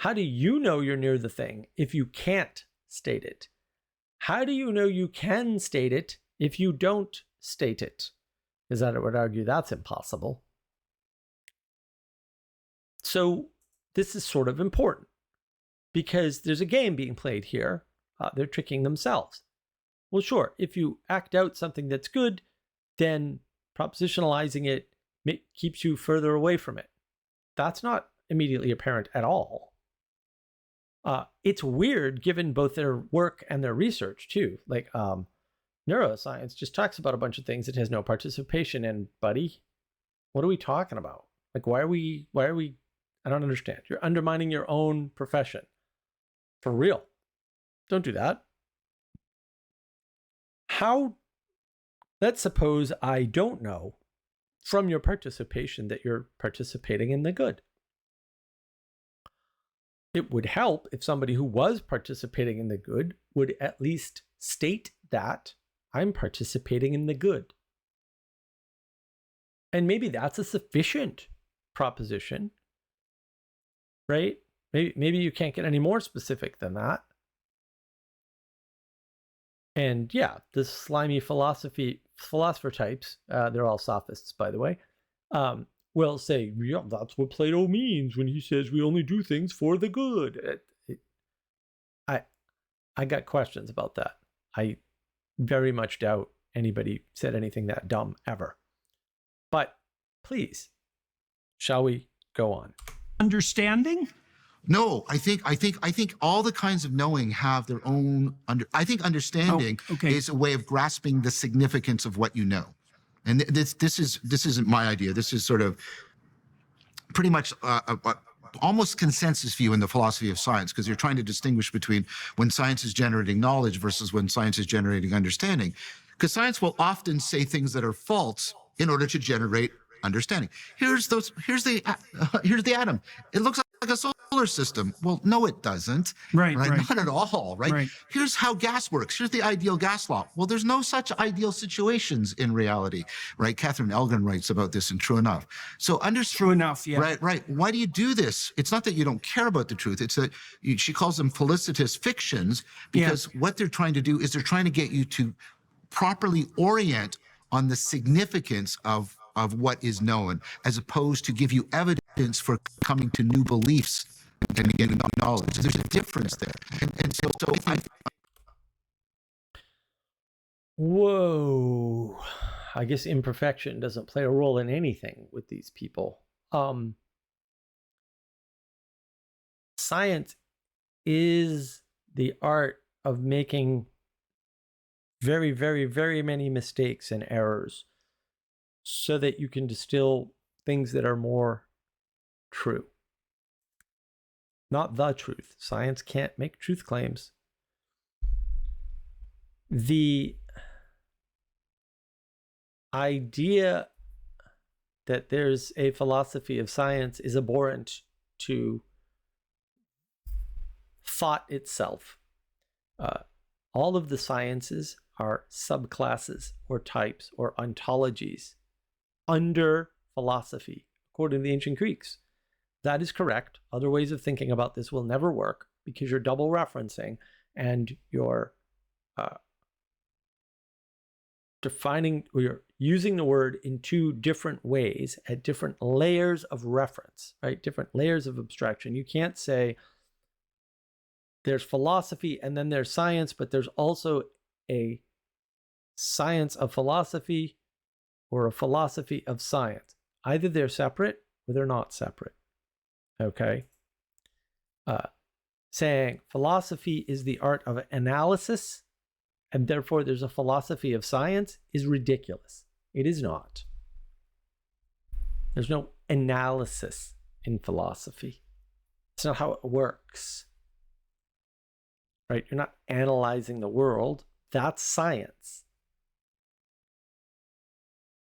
How do you know you're near the thing if you can't state it? How do you know you can state it if you don't state it? Because I would argue that's impossible. So this is sort of important because there's a game being played here. They're tricking themselves. Well, sure, if you act out something that's good, then propositionalizing it keeps you further away from it. That's not immediately apparent at all. It's weird given both their work and their research too. Like neuroscience just talks about a bunch of things it has no participation in, buddy. What are we talking about? Like, why are we, I don't understand. You're undermining your own profession. For real. Don't do that. Let's suppose I don't know from your participation that you're participating in the good. It would help if somebody who was participating in the good would at least state that I'm participating in the good. And maybe that's a sufficient proposition, right? Maybe you can't get any more specific than that. And yeah, the slimy philosopher types, they're all sophists, by the way, will say, yeah, that's what Plato means when he says we only do things for the good. I got questions about that. I very much doubt anybody said anything that dumb ever. But please, shall we go on? Understanding? No, I think all the kinds of knowing have their own I think understanding is a way of grasping the significance of what you know. And this isn't my idea. This is sort of pretty much almost consensus view in the philosophy of science, because you're trying to distinguish between when science is generating knowledge versus when science is generating understanding. Because science will often say things that are false in order to generate understanding. Here's the atom. It looks like a solar system. Well, no, it doesn't. Right. Not at all, right? Right. Here's how gas works. Here's the ideal gas law. Well, there's no such ideal situations in reality, right? Catherine Elgin writes about this in True Enough. So True enough, yeah. Right. Why do you do this? It's not that you don't care about the truth. It's that she calls them felicitous fictions, because what they're trying to do is they're trying to get you to properly orient on the significance of what is known, as opposed to give you evidence for coming to new beliefs and getting knowledge. There's a difference there. And so I Whoa. I guess imperfection doesn't play a role in anything with these people. Science is the art of making very, very, very many mistakes and errors so that you can distill things that are more true. Not the truth. Science can't make truth claims. The idea that there's a philosophy of science is abhorrent to thought itself. All of the sciences are subclasses or types or ontologies under philosophy, according to the ancient Greeks. That is correct. Other ways of thinking about this will never work, because you're double referencing and you're defining, or you're using the word in two different ways at different layers of reference, right? Different layers of abstraction. You can't say there's philosophy and then there's science, but there's also a science of philosophy or a philosophy of science. Either they're separate or they're not separate. Okay? Saying philosophy is the art of analysis and therefore there's a philosophy of science is ridiculous. It is not. There's no analysis in philosophy. It's not how it works. Right? You're not analyzing the world. That's science.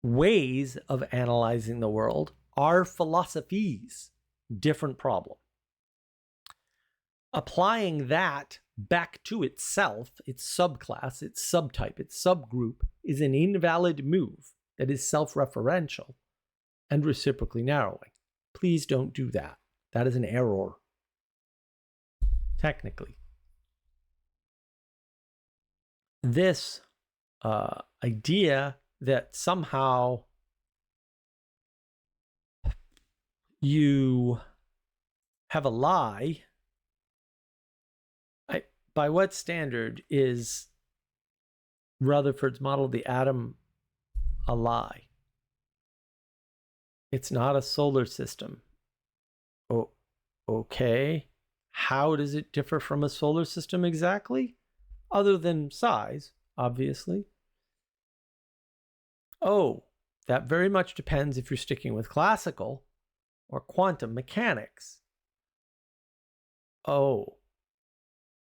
Ways of analyzing the world are philosophies. Different problem. Applying that back to itself, its subclass, its subtype, its subgroup, is an invalid move that is self-referential and reciprocally narrowing. Please don't do that. That is an error, technically. This idea that somehow you have a lie, by what standard is Rutherford's model of the atom a lie? It's not a solar system. Oh, okay. How does it differ from a solar system exactly? Other than size, obviously. Oh, that very much depends if you're sticking with classical or quantum mechanics. Oh,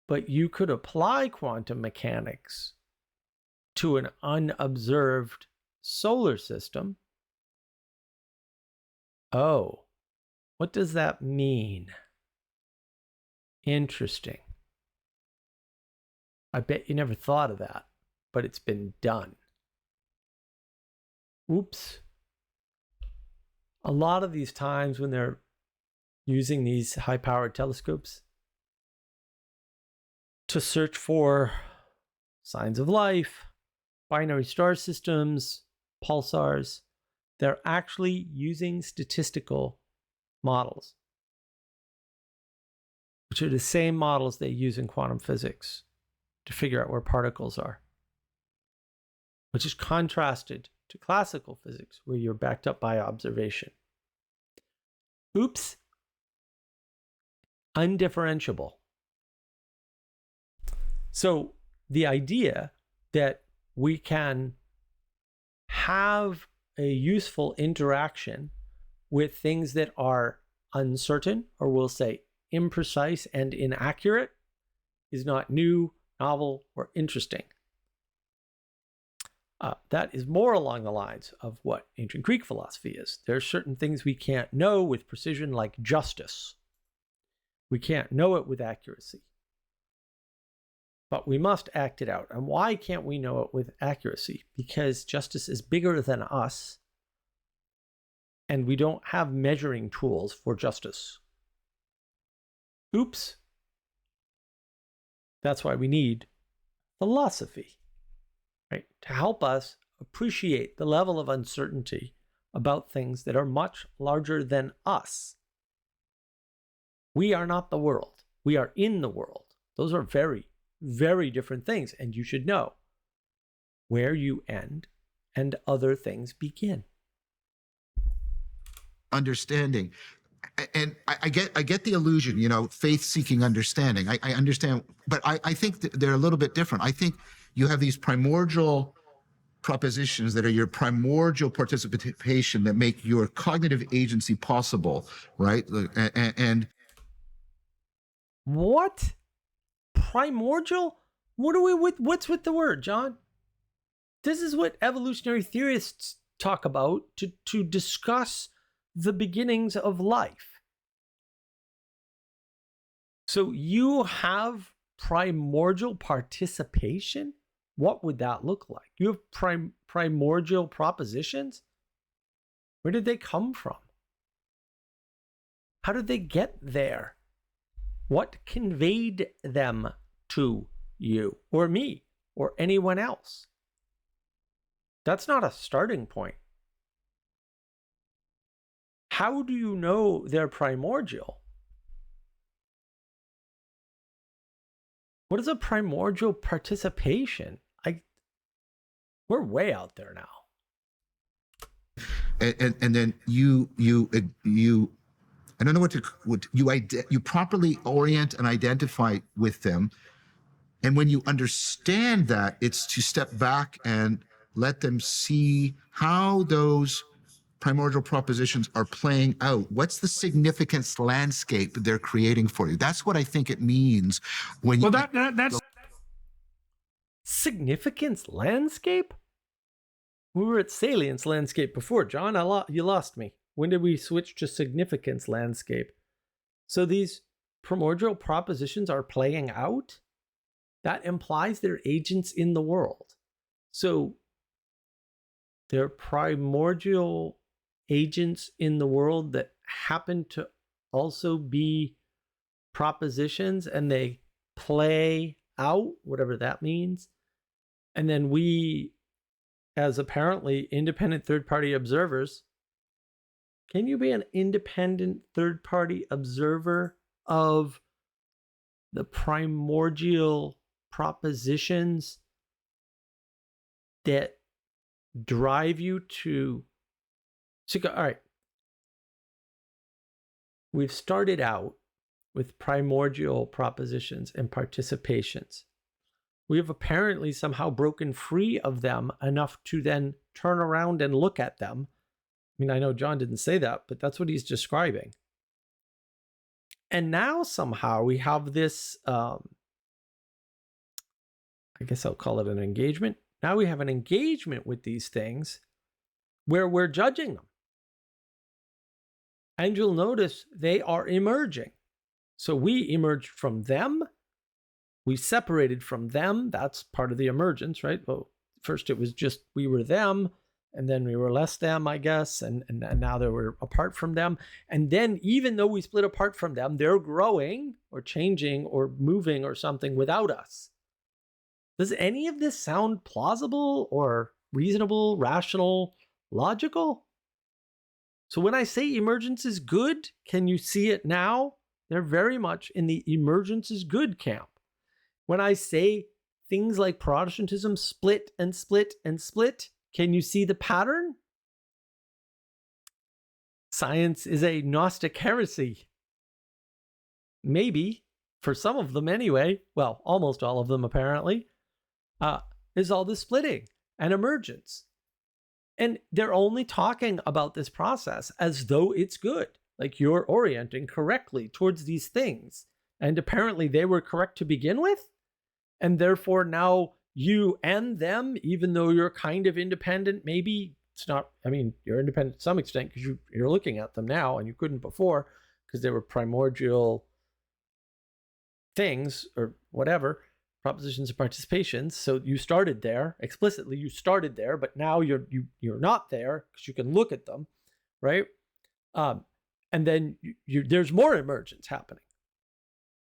but you could apply quantum mechanics to an unobserved solar system. Oh, what does that mean? Interesting. I bet you never thought of that, but it's been done. Oops. A lot of these times when they're using these high-powered telescopes to search for signs of life, binary star systems, pulsars, they're actually using statistical models, which are the same models they use in quantum physics to figure out where particles are, which is contrasted to classical physics, where you're backed up by observation. Oops. Undifferentiable. So the idea that we can have a useful interaction with things that are uncertain, or we'll say imprecise and inaccurate, is not new, novel, or interesting. That is more along the lines of what ancient Greek philosophy is. There are certain things we can't know with precision, like justice. We can't know it with accuracy. But we must act it out. And why can't we know it with accuracy? Because justice is bigger than us, and we don't have measuring tools for justice. Oops. That's why we need philosophy, right? To help us appreciate the level of uncertainty about things that are much larger than us. We are not the world. We are in the world. Those are very, very different things. And you should know where you end and other things begin. Understanding. And I get the illusion, faith-seeking understanding. I understand, but I think that they're a little bit different. I think you have these primordial propositions that are your primordial participation that make your cognitive agency possible, right? And what? Primordial? What's with the word, John? This is what evolutionary theorists talk about to discuss the beginnings of life. So you have primordial participation? What would that look like? You have primordial propositions? Where did they come from? How did they get there? What conveyed them to you or me or anyone else? That's not a starting point. How do you know they're primordial? What is a primordial participation? We're way out there now. And then you I don't know what you properly orient and identify with them. And when you understand that, it's to step back and let them see how those primordial propositions are playing out. What's the significance landscape they're creating for you? That's what I think it means when you... Well, that's... Significance landscape? We were at salience landscape before, John. You lost me. When did we switch to significance landscape? So these primordial propositions are playing out? That implies they're agents in the world. So they're primordial agents in the world that happen to also be propositions, and they play out, whatever that means. And then we, as apparently independent third-party observers, can you be an independent third-party observer of the primordial propositions that drive you to... All right. We've started out with primordial propositions and participations. We have apparently somehow broken free of them enough to then turn around and look at them. I mean, I know John didn't say that, but that's what he's describing. And now somehow we have this, I guess I'll call it an engagement. Now we have an engagement with these things where we're judging them. And you'll notice they are emerging. So we emerged from them. We separated from them. That's part of the emergence, right? Well, first it was just we were them, and then we were less them, I guess, and now they were apart from them. And then even though we split apart from them, they're growing or changing or moving or something without us. Does any of this sound plausible or reasonable, rational, logical? So when I say emergence is good, can you see it now? They're very much in the emergence is good camp. When I say things like Protestantism split and split and split, can you see the pattern? Science is a Gnostic heresy. Maybe, for some of them anyway, well, almost all of them apparently, is all this splitting and emergence. And they're only talking about this process as though it's good. Like you're orienting correctly towards these things. And apparently they were correct to begin with. And therefore now you and them, even though you're kind of independent, maybe it's not, I mean, you're independent to some extent because you're looking at them now and you couldn't before because they were primordial things or whatever, propositions of participations. So you started there explicitly, you started there, but now you're not there because you can look at them, right? And then there's more emergence happening.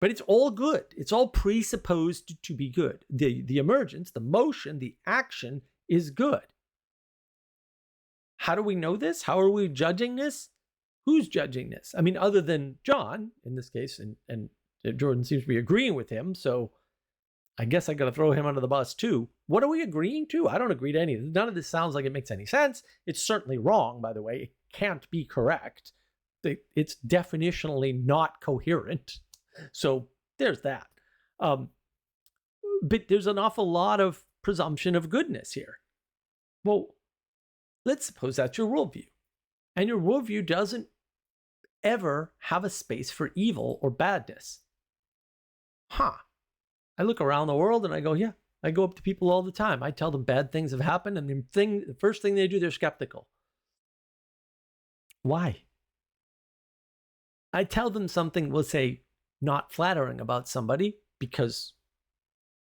But it's all good. It's all presupposed to be good. The emergence, the motion, the action is good. How do we know this? How are we judging this? Who's judging this? I mean, other than John, in this case, and Jordan seems to be agreeing with him, so I guess I got to throw him under the bus too. What are we agreeing to? I don't agree to any of this. None of this sounds like it makes any sense. It's certainly wrong, by the way. It can't be correct. It's definitionally not coherent. So there's that. But there's an awful lot of presumption of goodness here. Well, let's suppose that's your worldview. And your worldview doesn't ever have a space for evil or badness. I look around the world and I go, yeah, I go up to people all the time. I tell them bad things have happened, and the first thing they do, they're skeptical. Why? I tell them something, we'll say, not flattering about somebody because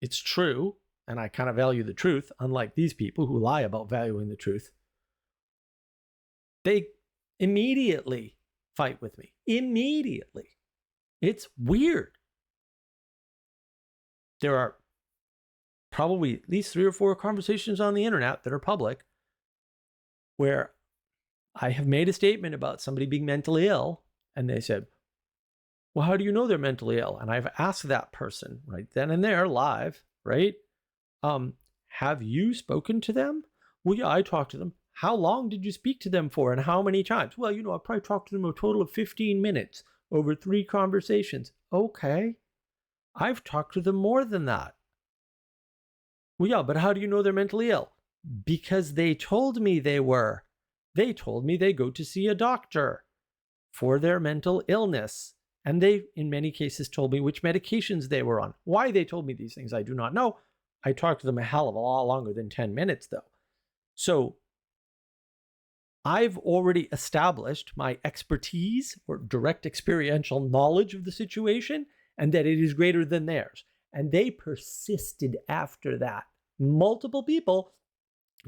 it's true, and I kind of value the truth, unlike these people who lie about valuing the truth. They immediately fight with me. Immediately. It's weird. There are probably at least 3 or 4 conversations on the internet that are public where I have made a statement about somebody being mentally ill, and they said, well, how do you know they're mentally ill? And I've asked that person right then and there live, right? Have you spoken to them? Well, yeah, I talked to them. How long did you speak to them for and how many times? Well, I probably talked to them a total of 15 minutes over 3 conversations. Okay. I've talked to them more than that. Well, yeah, but how do you know they're mentally ill? Because they told me they were. They told me they go to see a doctor for their mental illness. And they, in many cases, told me which medications they were on. Why they told me these things, I do not know. I talked to them a hell of a lot longer than 10 minutes, though. So I've already established my expertise or direct experiential knowledge of the situation and that it is greater than theirs. And they persisted after that. Multiple people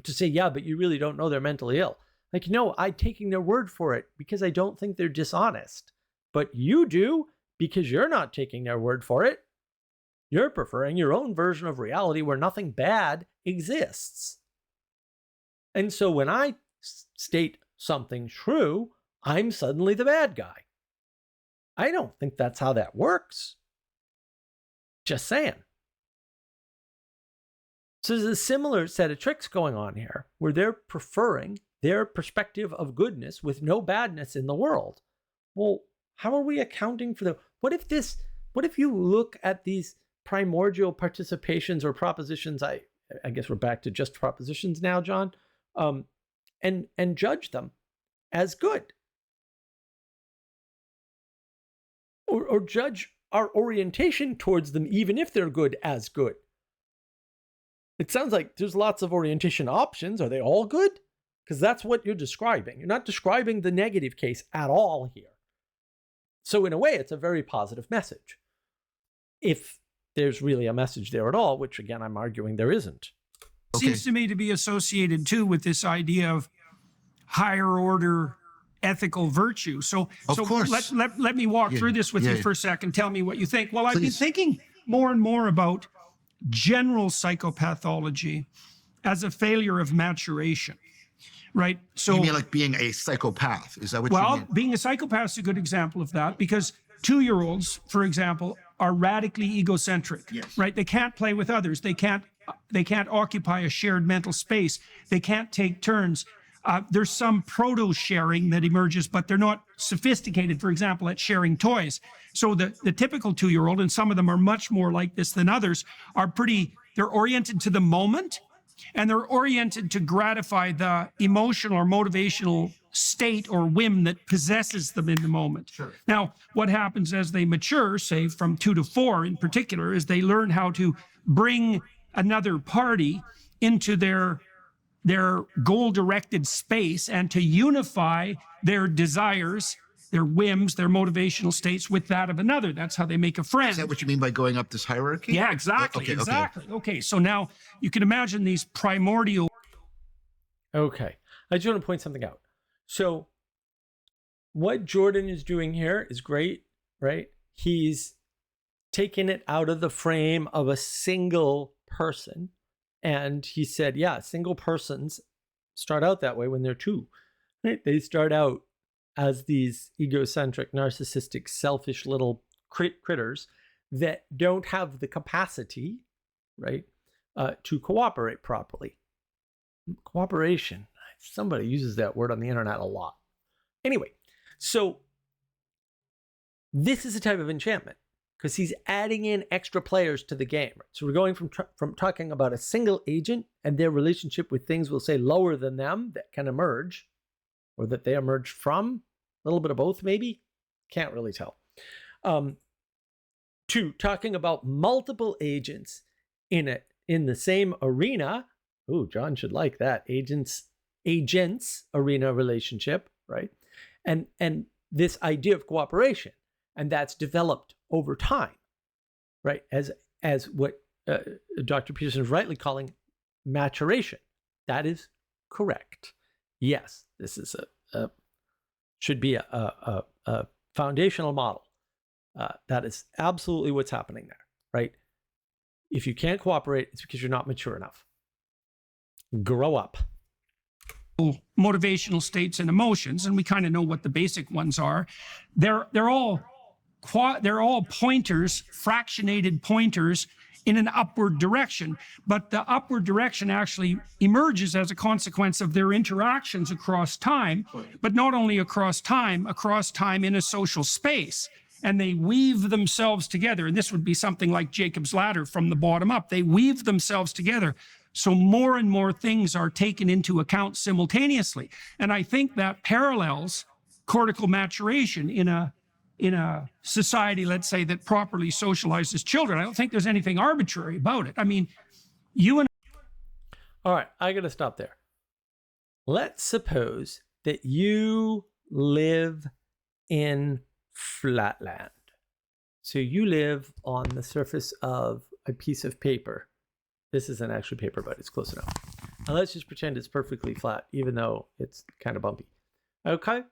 to say, yeah, but you really don't know they're mentally ill. Like, no, I'm taking their word for it because I don't think they're dishonest. But you do because you're not taking their word for it. You're preferring your own version of reality where nothing bad exists. And so when I state something true, I'm suddenly the bad guy. I don't think that's how that works. Just saying. So there's a similar set of tricks going on here where they're preferring their perspective of goodness with no badness in the world. Well, how are we accounting for what if you look at these primordial participations or propositions, I guess we're back to just propositions now, John, and judge them as good? Or judge our orientation towards them, even if they're good, as good. It sounds like there's lots of orientation options. Are they all good? Because that's what you're describing. You're not describing the negative case at all here. So in a way, it's a very positive message. If there's really a message there at all, which again, I'm arguing there isn't. Okay. Seems to me to be associated too with this idea of higher order ethical virtue. So course. Let me walk through this with you for a second. Tell me what you think. Well, I've been thinking more and more about general psychopathology as a failure of maturation, right? So you mean like being a psychopath? Is that what you mean? Well, being a psychopath is a good example of that because 2-year-olds, for example, are radically egocentric, right? They can't play with others. They can't occupy a shared mental space. They can't take turns. There's some proto-sharing that emerges, but they're not sophisticated, for example, at sharing toys. So the typical 2-year-old, and some of them are much more like this than others, they're oriented to the moment, and they're oriented to gratify the emotional or motivational state or whim that possesses them in the moment. Sure. Now, what happens as they mature, say from 2 to 4 in particular, is they learn how to bring another party into their goal-directed space and to unify their desires, their whims, their motivational states with that of another. That's how they make a friend. Is that what you mean by going up this hierarchy? Yeah, exactly. Okay, exactly. Okay, so now you can imagine these primordial. Okay. I just want to point something out. So what Jordan is doing here is great, right? He's taken it out of the frame of a single person. And he said, yeah, single persons start out that way when they're two, right? They start out as these egocentric, narcissistic, selfish little critters that don't have the capacity, right, to cooperate properly. Cooperation. Somebody uses that word on the internet a lot. Anyway, so this is a type of enchantment because he's adding in extra players to the game. So we're going from talking about a single agent and their relationship with things, we'll say, lower than them that can emerge, or that they emerge from, a little bit of both maybe, can't really tell, to talking about multiple agents in the same arena. Ooh, John should like that. Agents arena relationship, right? And this idea of cooperation, and that's developed over time, right? As what Dr. Peterson is rightly calling maturation. That is correct. Yes, this is should be a foundational model. That is absolutely what's happening there, right? If you can't cooperate, it's because you're not mature enough. Grow up. Motivational states and emotions, and we kind of know what the basic ones are. They're all pointers, fractionated pointers in an upward direction, but the upward direction actually emerges as a consequence of their interactions across time, but not only across time in a social space. And they weave themselves together. And this would be something like Jacob's ladder from the bottom up. They weave themselves together. So more and more things are taken into account simultaneously. And I think that parallels cortical maturation in a society, let's say, that properly socializes children. I don't think there's anything arbitrary about it. I mean, you and All right, I got to stop there. Let's suppose that you live in flatland. So you live on the surface of a piece of paper. This isn't actually paper, but it's close enough. And let's just pretend it's perfectly flat, even though it's kind of bumpy. Okay?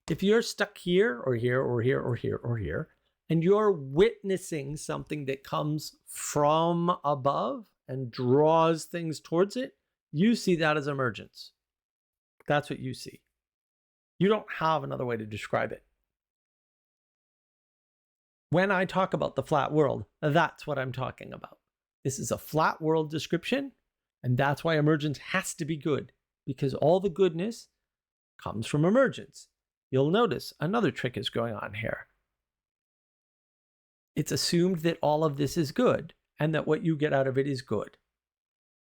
If you're stuck here or here or here or here or here, and you're witnessing something that comes from above and draws things towards it, you see that as emergence. That's what you see. You don't have another way to describe it. When I talk about the flat world, that's what I'm talking about. This is a flat world description, and that's why emergence has to be good, because all the goodness comes from emergence. You'll notice another trick is going on here. It's assumed that all of this is good, and that what you get out of it is good.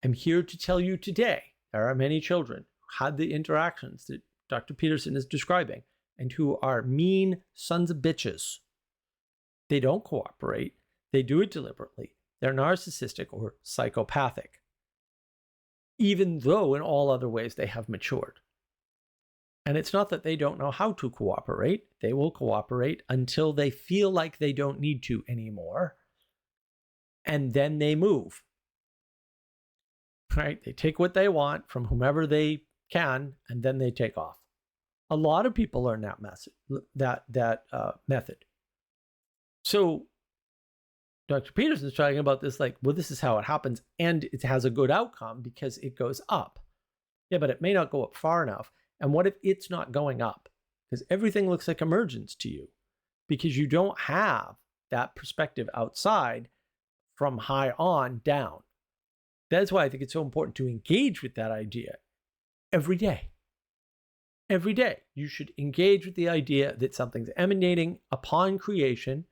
I'm here to tell you today, there are many children who had the interactions that Dr. Peterson is describing, and who are mean sons of bitches. They don't cooperate. They do it deliberately. They're narcissistic or psychopathic, even though in all other ways they have matured. And it's not that they don't know how to cooperate. They will cooperate until they feel like they don't need to anymore. And then they move. Right? They take what they want from whomever they can, and then they take off. A lot of people learn that method. So Dr. Peterson is talking about this like, well, this is how it happens, and it has a good outcome because it goes up. Yeah, but it may not go up far enough. And what if it's not going up? Because everything looks like emergence to you, because you don't have that perspective outside from high on down. That's why I think it's so important to engage with that idea every day. Every day, you should engage with the idea that something's emanating upon creation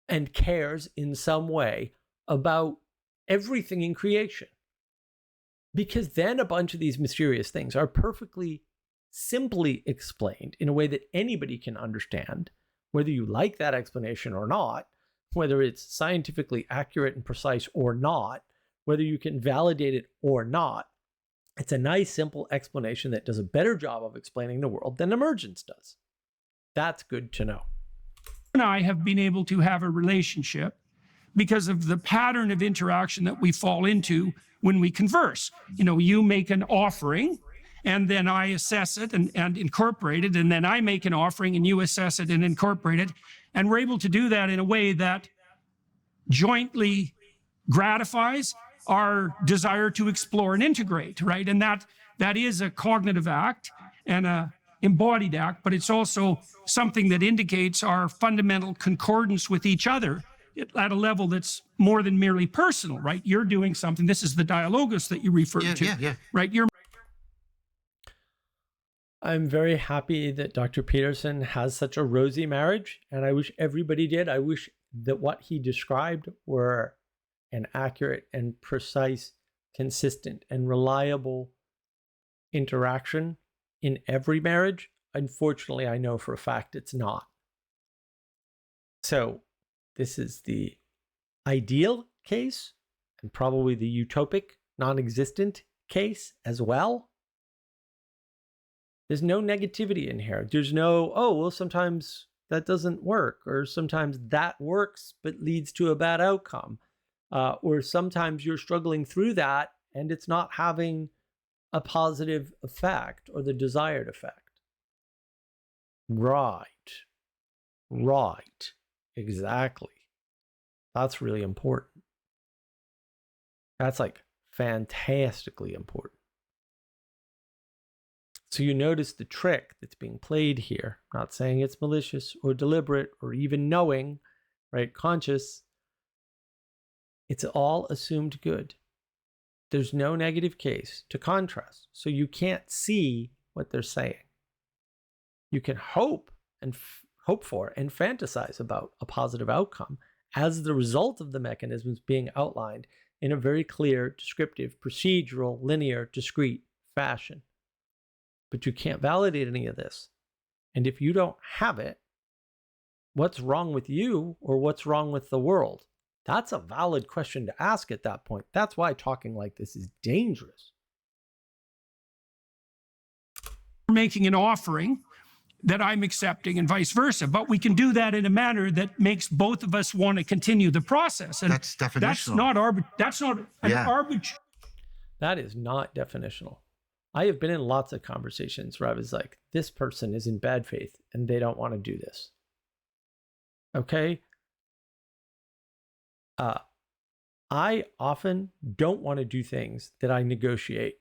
and cares in some way about everything in creation. Because then a bunch of these mysterious things are perfectly simply explained in a way that anybody can understand, whether you like that explanation or not. whether it's scientifically accurate and precise or not, whether you can validate it or not. It's a nice, simple explanation that does a better job of explaining the world than emergence does. That's good to know. And I have been able to have a relationship because of the pattern of interaction that we fall into when we converse. You know, you make an offering, and then I assess it and incorporate it, and then I make an offering and you assess it and incorporate it. And we're able to do that in a way that jointly gratifies our desire to explore and integrate, right? And that is a cognitive act and a embodied act, but it's also something that indicates our fundamental concordance with each other at a level that's more than merely personal, right? You're doing something. This is the dialogus that you referred to, right? I'm very happy that Dr. Peterson has such a rosy marriage, and I wish everybody did. I wish that what he described were an accurate and precise, consistent and reliable interaction in every marriage. Unfortunately, I know for a fact it's not. So this is the ideal case and probably the utopic, non-existent case as well. There's no negativity in here. There's no, oh, well, sometimes that doesn't work, or sometimes that works but leads to a bad outcome. Or sometimes you're struggling through that and it's not having a positive effect or the desired effect. Right. Exactly. That's really important. That's like fantastically important. So you notice the trick that's being played here. I'm not saying it's malicious or deliberate or even knowing, right? Conscious. It's all assumed good. There's no negative case to contrast. So you can't see what they're saying. You can hope for and fantasize about a positive outcome as the result of the mechanisms being outlined in a very clear, descriptive, procedural, linear, discrete fashion. But you can't validate any of this. And if you don't have it, what's wrong with you or what's wrong with the world? That's a valid question to ask at that point. That's why talking like this is dangerous. Making an offering that I'm accepting and vice versa, but we can do that in a manner that makes both of us want to continue the process. And that's definitional. That's not an arbitrary. That is not definitional. I have been in lots of conversations where I was like, this person is in bad faith and they don't want to do this. Okay? I often don't want to do things that I negotiate.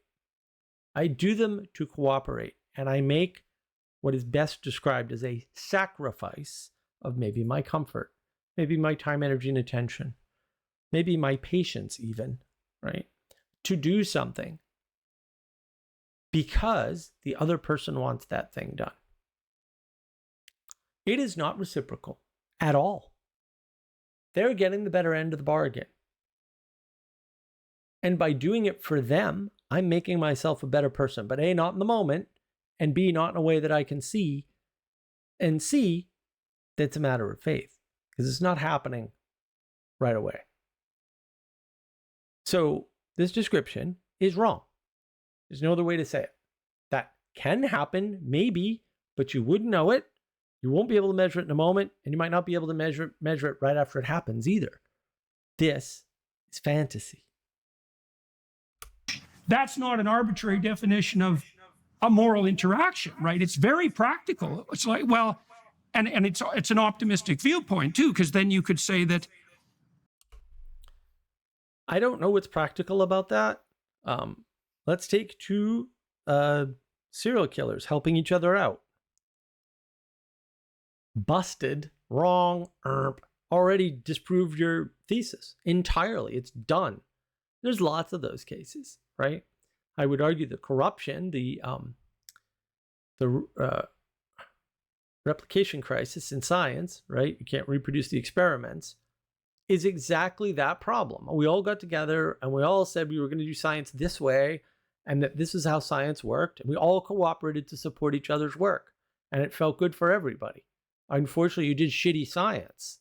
I do them to cooperate, and I make what is best described as a sacrifice of maybe my comfort, maybe my time, energy, and attention, maybe my patience even, right? To do something because the other person wants that thing done. It is not reciprocal at all. They're getting the better end of the bargain. And by doing it for them, I'm making myself a better person. But A, not in the moment, and B, not in a way that I can see, and C, that's a matter of faith, because it's not happening right away. So this description is wrong. There's no other way to say it. That can happen, maybe, but you wouldn't know it. You won't be able to measure it in a moment, and you might not be able to measure it right after it happens either. This is fantasy. That's not an arbitrary definition of a moral interaction, right? It's very practical. It's like, well, and it's an optimistic viewpoint too, because then you could say that. I don't know what's practical about that. Let's take two serial killers helping each other out. Busted, wrong, already disproved your thesis entirely. It's done. There's lots of those cases, right? I would argue the corruption, the replication crisis in science, right? You can't reproduce the experiments, is exactly that problem. We all got together and we all said we were going to do science this way and that this is how science worked. And we all cooperated to support each other's work. And it felt good for everybody. Unfortunately, you did shitty science.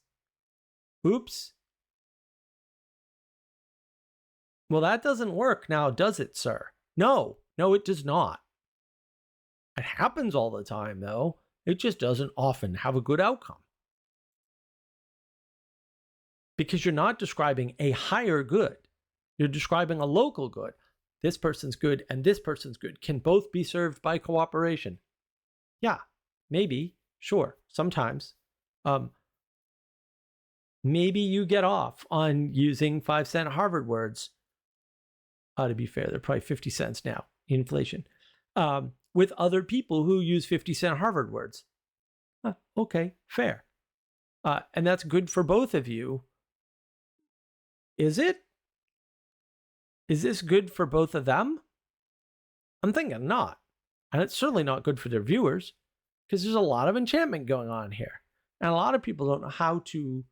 Oops. Well, that doesn't work now, does it, sir? No, it does not. It happens all the time, though. It just doesn't often have a good outcome. Because you're not describing a higher good. You're describing a local good. This person's good and this person's good can both be served by cooperation. Yeah, maybe, sure, sometimes. Maybe you get off on using 5-cent Harvard words. To be fair, they're probably 50 cents now, inflation. With other people who use 50-cent Harvard words. Okay, fair. And that's good for both of you. Is it? Is this good for both of them? I'm thinking not. And it's certainly not good for their viewers, because there's a lot of enchantment going on here. And a lot of people don't know how to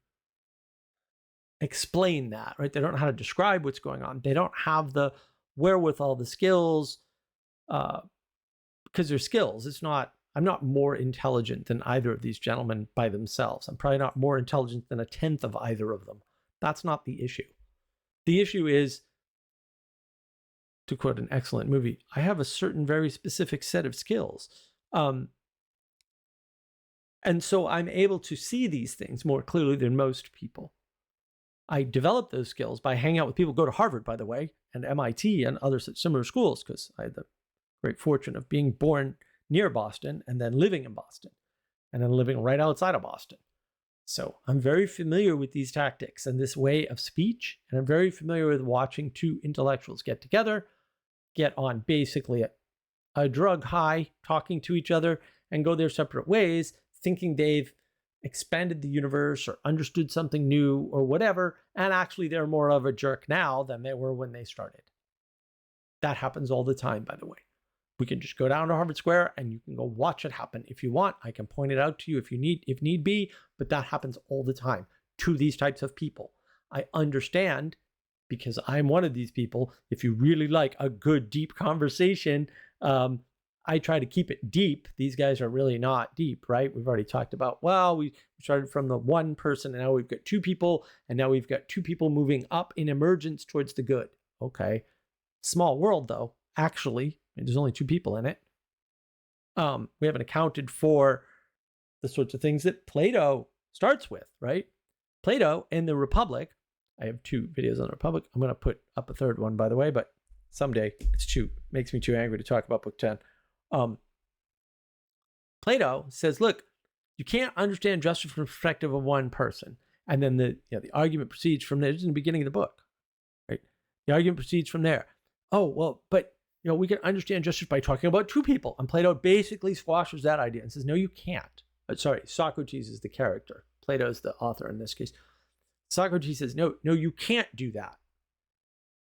explain that, right? They don't know how to describe what's going on. They don't have the wherewithal, the skills, because they're skills. I'm not more intelligent than either of these gentlemen by themselves. I'm probably not more intelligent than a tenth of either of them. That's not the issue. The issue is, to quote an excellent movie, I have a certain very specific set of skills. And so I'm able to see these things more clearly than most people. I developed those skills by hanging out with people who go to Harvard, by the way, and MIT and other such similar schools, because I had the great fortune of being born near Boston and then living in Boston and then living right outside of Boston. So I'm very familiar with these tactics and this way of speech, and I'm very familiar with watching two intellectuals get together, get on basically a drug high, talking to each other, and go their separate ways, thinking they've expanded the universe or understood something new or whatever, and actually they're more of a jerk now than they were when they started. That happens all the time, by the way. We can just go down to Harvard Square and you can go watch it happen if you want. I can point it out to you if need be, but that happens all the time to these types of people. I understand, because I'm one of these people. If you really like a good, deep conversation, I try to keep it deep. These guys are really not deep, right? We've already talked about, well, we started from the one person and now we've got two people, and now we've got two people moving up in emergence towards the good. Okay. Small world, though, actually. There's only two people in it. We haven't accounted for the sorts of things that Plato starts with, right? Plato in the Republic. I have two videos on the Republic. I'm going to put up a third one, by the way, but someday makes me too angry to talk about book 10. Plato says, look, you can't understand justice from the perspective of one person. And then the argument proceeds from there. This is in the beginning of the book, right? The argument proceeds from there. Oh, well, but we can understand justice by talking about two people. And Plato basically squashes that idea and says, no, you can't. Socrates is the character. Plato is the author in this case. Socrates says, no, you can't do that,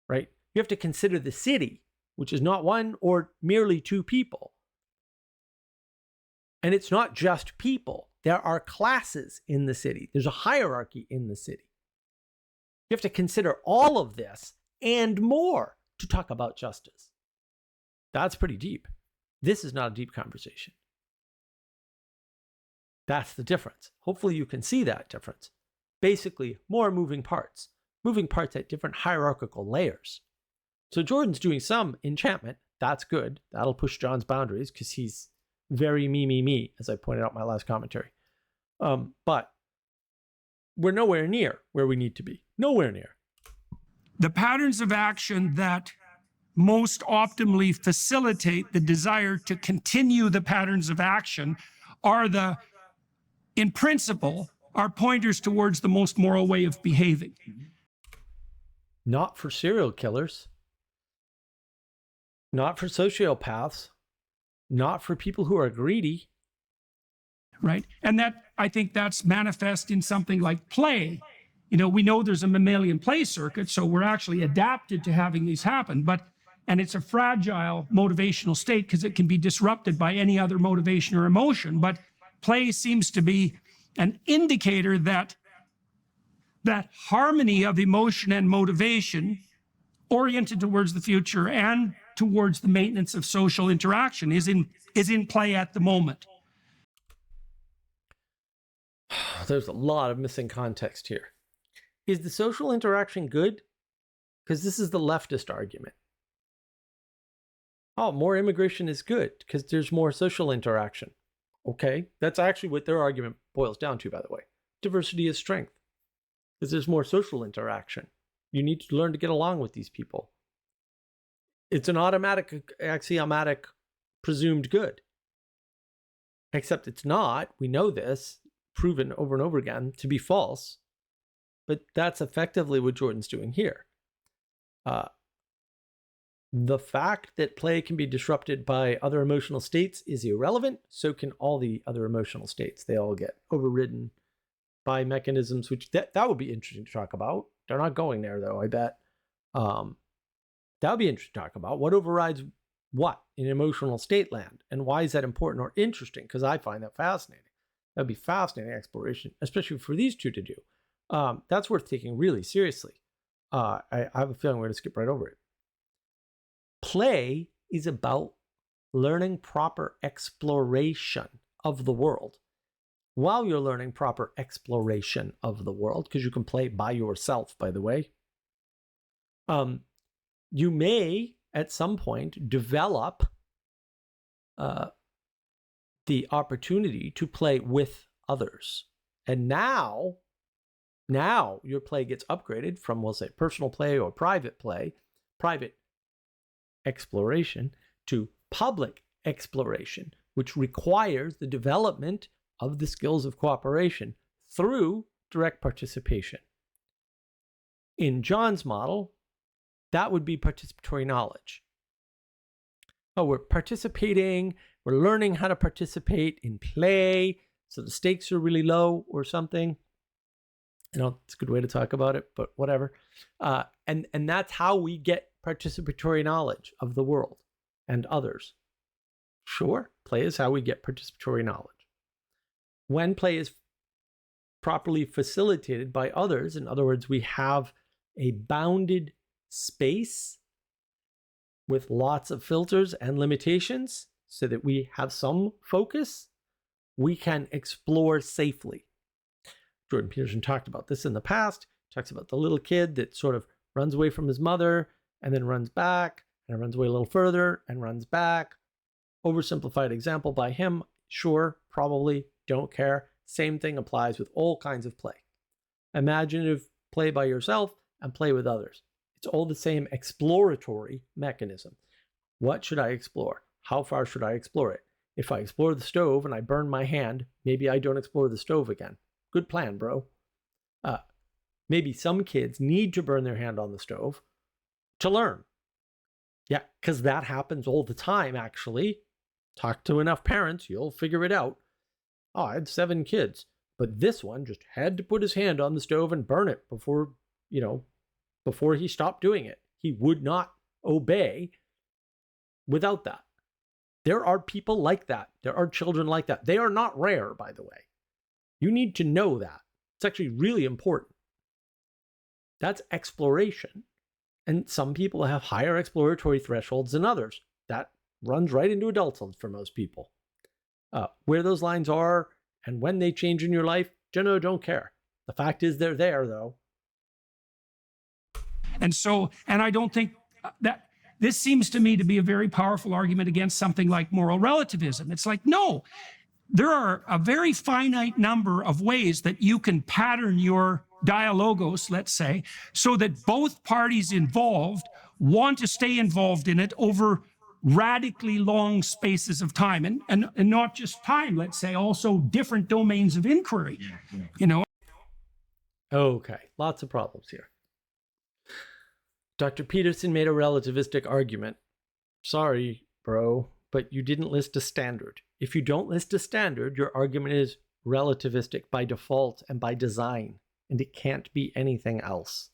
right? You have to consider the city, which is not one or merely two people. And it's not just people. There are classes in the city. There's a hierarchy in the city. You have to consider all of this and more to talk about justice. That's pretty deep. This is not a deep conversation. That's the difference. Hopefully you can see that difference. Basically, more moving parts at different hierarchical layers. So Jordan's doing some enchantment. That's good. That'll push John's boundaries because he's very me, as I pointed out in my last commentary. But we're nowhere near where we need to be. Nowhere near. The patterns of action that most optimally facilitate the desire to continue the patterns of action in principle, are pointers towards the most moral way of behaving. Not for serial killers. Not for sociopaths. Not for people who are greedy. Right? And I think that's manifest in something like play. We know there's a mammalian play circuit, so we're actually adapted to having these happen. And it's a fragile motivational state because it can be disrupted by any other motivation or emotion. But play seems to be an indicator that harmony of emotion and motivation oriented towards the future and towards the maintenance of social interaction is in play at the moment. There's a lot of missing context here. Is the social interaction good? Because this is the leftist argument. Oh, more immigration is good because there's more social interaction. Okay, that's actually what their argument boils down to, by the way. Diversity is strength because there's more social interaction. You need to learn to get along with these people. It's an automatic, axiomatic, presumed good. Except it's not. We know this, proven over and over again to be false. But that's effectively what Jordan's doing here. The fact that play can be disrupted by other emotional states is irrelevant. So can all the other emotional states. They all get overridden by mechanisms, which that would be interesting to talk about. They're not going there, though, I bet. That would be interesting to talk about. What overrides what in emotional state land? And why is that important or interesting? Because I find that fascinating. That would be fascinating exploration, especially for these two to do. That's worth taking really seriously. I have a feeling we're going to skip right over it. Play is about learning proper exploration of the world. While you're learning proper exploration of the world, because you can play by yourself, by the way, you may at some point develop the opportunity to play with others. And now your play gets upgraded from, we'll say, personal play or private play, private exploration, to public exploration, which requires the development of the skills of cooperation through direct participation. In John's model, that would be participatory knowledge. Oh, we're participating, we're learning how to participate in play, so the stakes are really low or something. You know, it's a good way to talk about it, but whatever. And that's how we get participatory knowledge of the world and others. Sure, play is how we get participatory knowledge. When play is properly facilitated by others, in other words, we have a bounded space with lots of filters and limitations so that we have some focus, we can explore safely. Jordan Peterson talked about this in the past. He talks about the little kid that sort of runs away from his mother and then runs back and runs away a little further and runs back. Oversimplified example by him. Sure, probably, don't care. Same thing applies with all kinds of play. Imaginative play by yourself and play with others. It's all the same exploratory mechanism. What should I explore? How far should I explore it? If I explore the stove and I burn my hand, maybe I don't explore the stove again. Good plan, bro. Maybe some kids need to burn their hand on the stove to learn. Yeah, because that happens all the time, actually. Talk to enough parents, you'll figure it out. Oh, I had 7 kids, but this one just had to put his hand on the stove and burn it before he stopped doing it. He would not obey without that. There are people like that. There are children like that. They are not rare, by the way. You need to know that. It's actually really important. That's exploration. And some people have higher exploratory thresholds than others. That runs right into adulthood for most people. Where those lines are and when they change in your life, don't care. The fact is they're there, though. And I don't think that this seems to me to be a very powerful argument against something like moral relativism. It's like, no, there are a very finite number of ways that you can pattern your dialogos, let's say, so that both parties involved want to stay involved in it over radically long spaces of time, and not just time, let's say, also different domains of inquiry. Okay, lots of problems here. Dr. Peterson made a relativistic argument. Sorry, bro, but you didn't list a standard. If you don't list a standard, your argument is relativistic by default and by design, and it can't be anything else.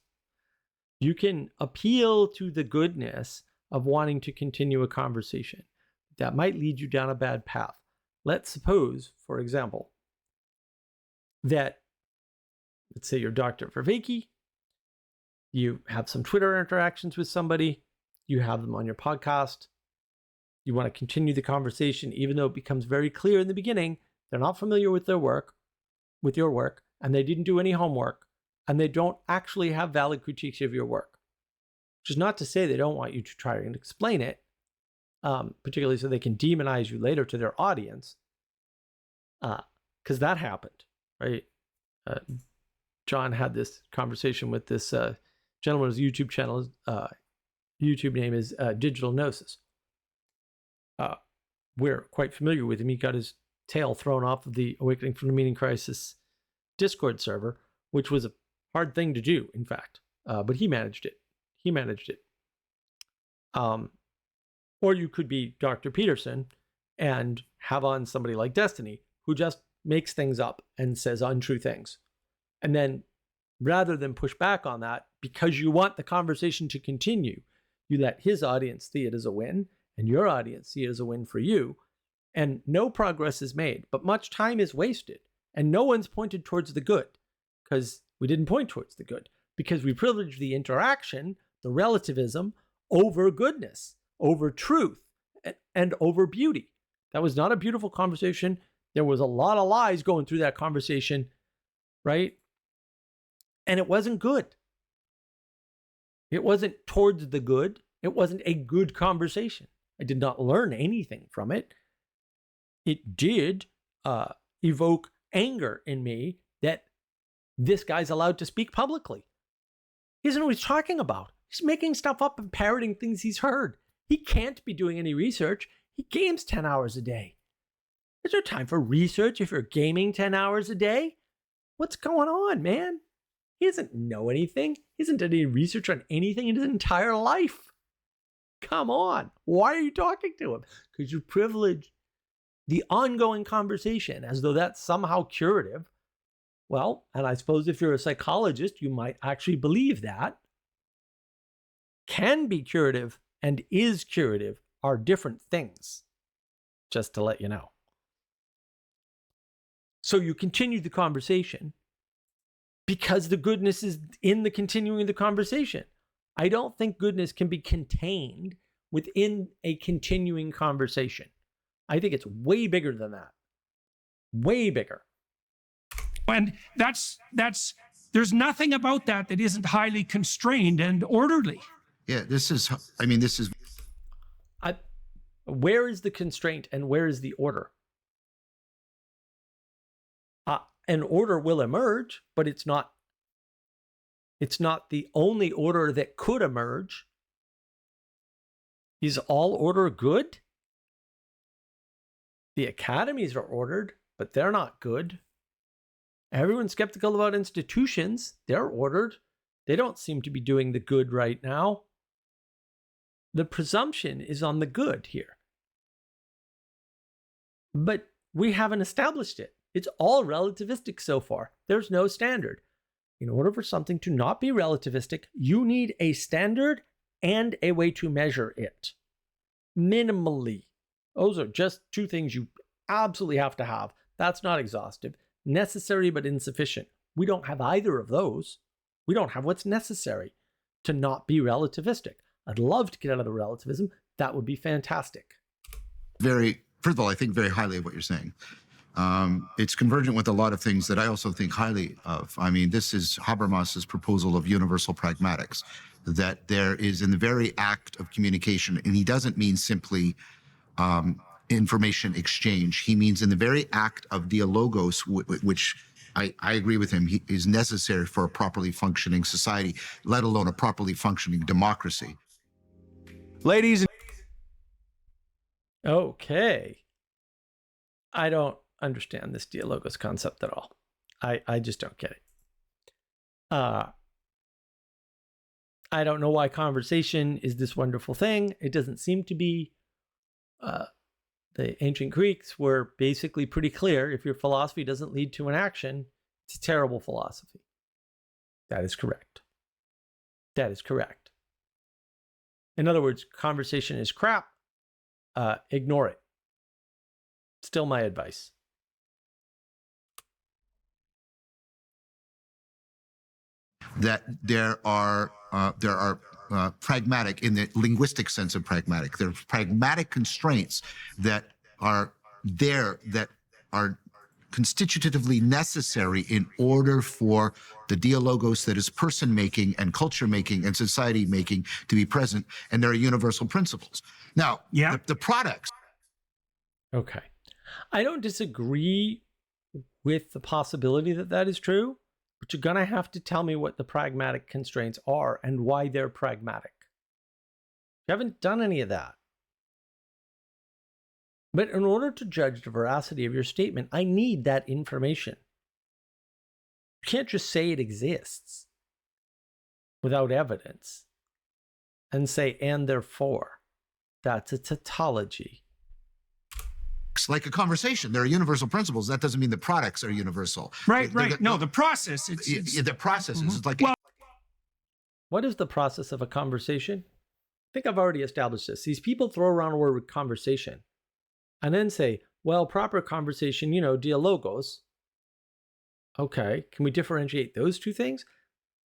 You can appeal to the goodness of wanting to continue a conversation. That might lead you down a bad path. Let's suppose, for example, that, let's say you're Dr. Vervaeke, you have some Twitter interactions with somebody, you have them on your podcast, you want to continue the conversation, even though it becomes very clear in the beginning, they're not familiar with their work, with your work, and they didn't do any homework. and they don't actually have valid critiques of your work. Which is not to say they don't want you to try and explain it, particularly so they can demonize you later to their audience, because that happened, right? John had this conversation with this gentleman whose YouTube channel, YouTube name is Digital Gnosis. We're quite familiar with him. He got his tail thrown off of the Awakening from the Meaning Crisis Discord server, which was a hard thing to do, in fact, but he managed it. Or you could be Dr. Peterson and have on somebody like Destiny, who just makes things up and says untrue things. And then rather than push back on that, because you want the conversation to continue, you let his audience see it as a win and your audience see it as a win for you. And no progress is made, but much time is wasted. And no one's pointed towards the good, because we didn't point towards the good, because we privilege the interaction, the relativism, over goodness, over truth, and over beauty. That was not a beautiful conversation. There was a lot of lies going through that conversation, right? And it wasn't good. It wasn't towards the good. It wasn't a good conversation. I did not learn anything from it. It did evoke anger in me that this guy's allowed to speak publicly. He doesn't know what he's talking about. He's making stuff up and parroting things he's heard. He can't be doing any research. He games 10 hours a day. Is there time for research if you're gaming 10 hours a day? What's going on, man? He doesn't know anything. He hasn't done any research on anything in his entire life. Come on. Why are you talking to him? Because you privilege the ongoing conversation as though that's somehow curative. Well, and I suppose if you're a psychologist, you might actually believe that. Can be curative and is curative are different things, just to let you know. So you continue the conversation because the goodness is in the continuing the conversation. I don't think goodness can be contained within a continuing conversation. I think it's way bigger than that. Way bigger. And there's nothing about that that isn't highly constrained and orderly. Yeah, this is. Where is the constraint and where is the order? An order will emerge, but it's not the only order that could emerge. Is all order good? The academies are ordered, but they're not good. Everyone's skeptical about institutions. They're ordered. They don't seem to be doing the good right now. The presumption is on the good here. But we haven't established it. It's all relativistic so far. There's no standard. In order for something to not be relativistic, you need a standard and a way to measure it. Minimally. Those are just two things you absolutely have to have. That's not exhaustive. Necessary but insufficient. We don't have either of those. We don't have what's necessary to not be relativistic. I'd love to get out of the relativism. That would be fantastic. First of all, I think very highly of what you're saying. It's convergent with a lot of things that I also think highly of. I mean, this is Habermas's proposal of universal pragmatics, that there is in the very act of communication, and he doesn't mean simply information exchange. He means in the very act of dialogos, which I agree with him, is necessary for a properly functioning society, let alone a properly functioning democracy. Ladies. Okay. I don't understand this dialogos concept at all. I just don't get it. I don't know why conversation is this wonderful thing. It doesn't seem to be. The ancient Greeks were basically pretty clear. If your philosophy doesn't lead to an action, it's a terrible philosophy. That is correct. That is correct. In other words, conversation is crap. Ignore it. Still my advice. That there are pragmatic, in the linguistic sense of pragmatic, there are pragmatic constraints that are there that are constitutively necessary in order for the the dialogos that is person making and culture making and society making to be present, and there are universal principles. Now, the products. Okay. I don't disagree with the possibility that that is true, but you're going to have to tell me what the pragmatic constraints are and why they're pragmatic. You haven't done any of that. But in order to judge the veracity of your statement, I need that information. You can't just say it exists without evidence and say, and therefore. That's a tautology. Like a conversation, there are universal principles. That doesn't mean the products are universal. Right. No, the process. The process is like. What is the process of a conversation? I think I've already established this. These people throw around a word conversation and then say, well, proper conversation, dialogos. Okay, can we differentiate those two things?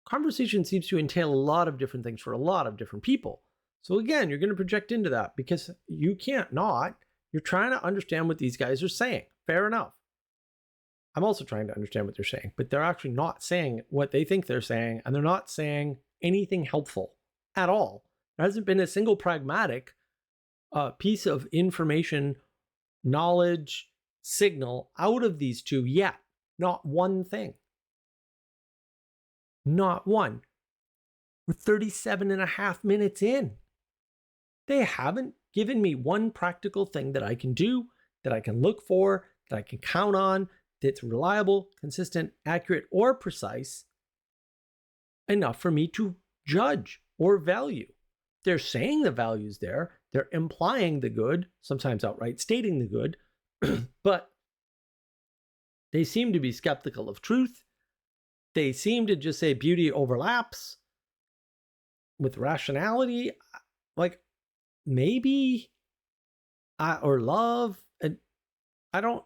Conversation seems to entail a lot of different things for a lot of different people. So again, you're going to project into that because you can't not. You're trying to understand what these guys are saying. Fair enough. I'm also trying to understand what they're saying, but they're actually not saying what they think they're saying, and they're not saying anything helpful at all. There hasn't been a single pragmatic piece of information, knowledge, signal out of these two yet. Not one thing. Not one. We're 37 and a half minutes in. They haven't given me one practical thing that I can do, that I can look for, that I can count on, that's reliable, consistent, accurate, or precise enough for me to judge or value. They're saying the value's there. They're implying the good, sometimes outright stating the good, but they seem to be skeptical of truth. They seem to just say beauty overlaps with rationality. Like, maybe, or love. And I don't,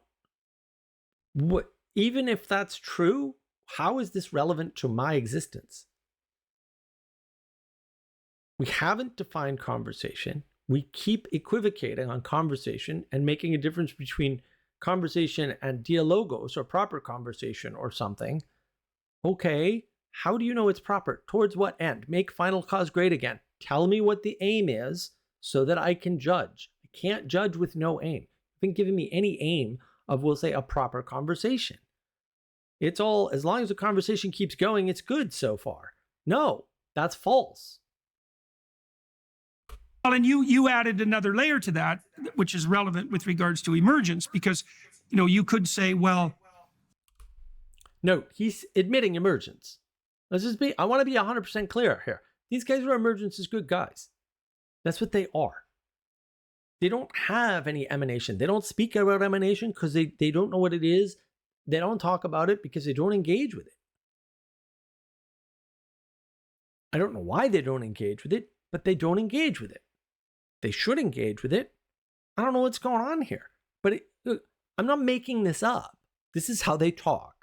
even if that's true, how is this relevant to my existence? We haven't defined conversation. We keep equivocating on conversation and making a difference between conversation and dialogos, or proper conversation or something. Okay, how do you know it's proper? Towards what end? Make final cause great again. Tell me what the aim is so that I can judge. I can't judge with no aim. You've been giving me any aim of, we'll say, a proper conversation. It's all, as long as the conversation keeps going, it's good so far. No, that's false. Well, and you added another layer to that, which is relevant with regards to emergence, because, you could say, well. No, he's admitting emergence. I want to be 100% clear here. These guys are emergence as good guys. That's what they are. They don't have any emanation. They don't speak about emanation because they don't know what it is. They don't talk about it because they don't engage with it. I don't know why they don't engage with it, but they don't engage with it. They should engage with it. I don't know what's going on here, but look, I'm not making this up. This is how they talk.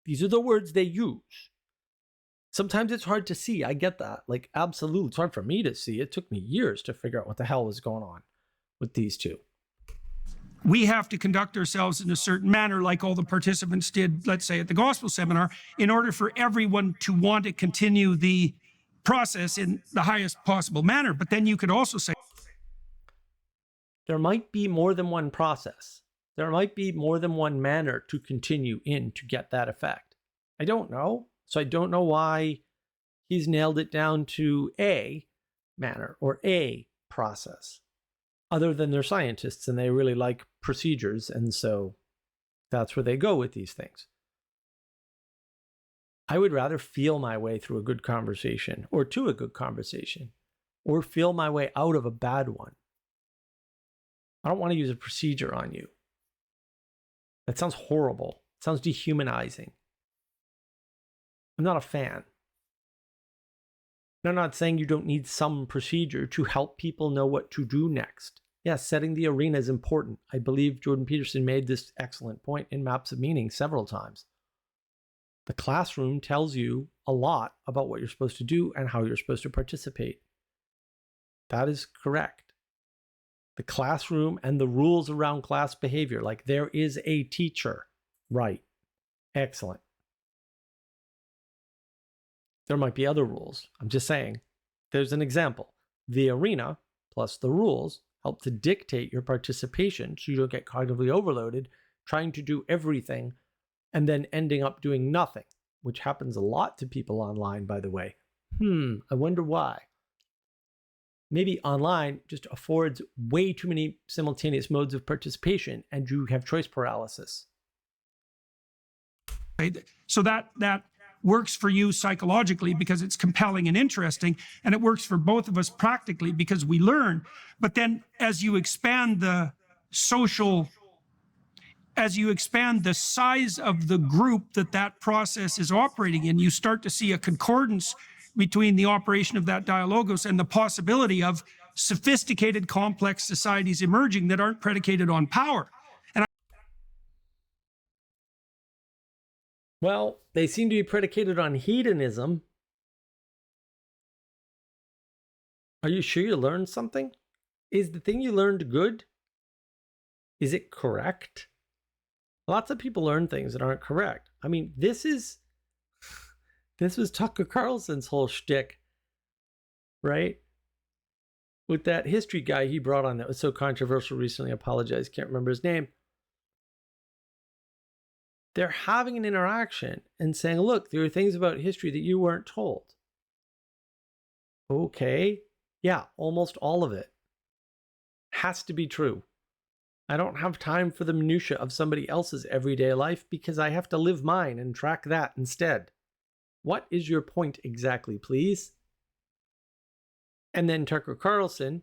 These are the words they use. Sometimes it's hard to see. I get that. Like, absolutely. It's hard for me to see. It took me years to figure out what the hell was going on with these two. We have to conduct ourselves in a certain manner, like all the participants did, let's say, at the gospel seminar, in order for everyone to want to continue the process in the highest possible manner. But then you could also say, there might be more than one process. There might be more than one manner to continue in to get that effect. I don't know. So I don't know why he's nailed it down to a manner or a process, other than they're scientists and they really like procedures. And so that's where they go with these things. I would rather feel my way through a good conversation, or to a good conversation, or feel my way out of a bad one. I don't want to use a procedure on you. That sounds horrible. It sounds dehumanizing. I'm not a fan. I'm not saying you don't need some procedure to help people know what to do next. Yes, setting the arena is important. I believe Jordan Peterson made this excellent point in Maps of Meaning several times. The classroom tells you a lot about what you're supposed to do and how you're supposed to participate. That is correct. The classroom and the rules around class behavior, like there is a teacher. Right. Excellent. There might be other rules. I'm just saying. There's an example. The arena plus the rules help to dictate your participation so you don't get cognitively overloaded trying to do everything and then ending up doing nothing, which happens a lot to people online, by the way. I wonder why. Maybe online just affords way too many simultaneous modes of participation and you have choice paralysis. Right? So that works for you psychologically because it's compelling and interesting, and it works for both of us practically because we learn. But then as you expand the size of the group that process is operating in, you start to see a concordance between the operation of that dialogos and the possibility of sophisticated, complex societies emerging that aren't predicated on power. Well, they seem to be predicated on hedonism. Are you sure you learned something? Is the thing you learned good? Is it correct? Lots of people learn things that aren't correct. I mean, this was Tucker Carlson's whole shtick, right? With that history guy he brought on that was so controversial recently. I apologize, can't remember his name. They're having an interaction and saying, look, there are things about history that you weren't told. Okay, yeah, almost all of it has to be true. I don't have time for the minutia of somebody else's everyday life because I have to live mine and track that instead. What is your point exactly, please? And then Tucker Carlson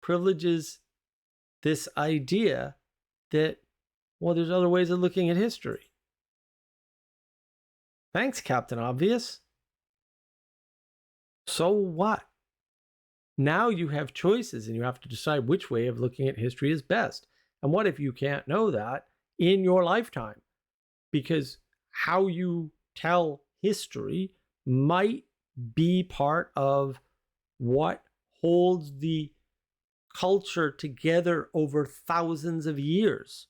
privileges this idea that, well, there's other ways of looking at history. Thanks, Captain Obvious. So what? Now you have choices and you have to decide which way of looking at history is best. And what if you can't know that in your lifetime? Because how you tell history might be part of what holds the culture together over thousands of years.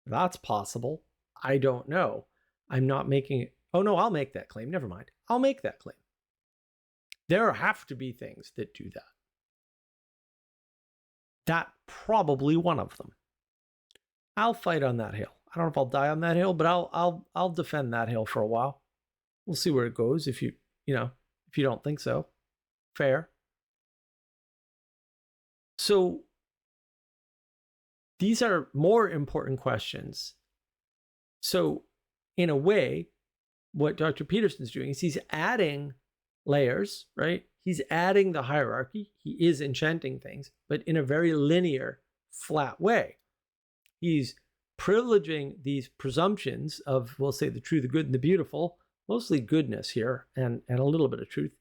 That's possible. I don't know. I'm not making it. Oh no, I'll make that claim. Never mind. I'll make that claim. There have to be things that do that. That probably one of them. I'll fight on that hill. I don't know if I'll die on that hill, but I'll defend that hill for a while. We'll see where it goes if you don't think so. Fair. So these are more important questions. So in a way, what Dr. Peterson's doing is he's adding layers, right? He's adding the hierarchy. He is enchanting things, but in a very linear, flat way. He's privileging these presumptions of, we'll say, the true, the good, and the beautiful, mostly goodness here, and a little bit of truth,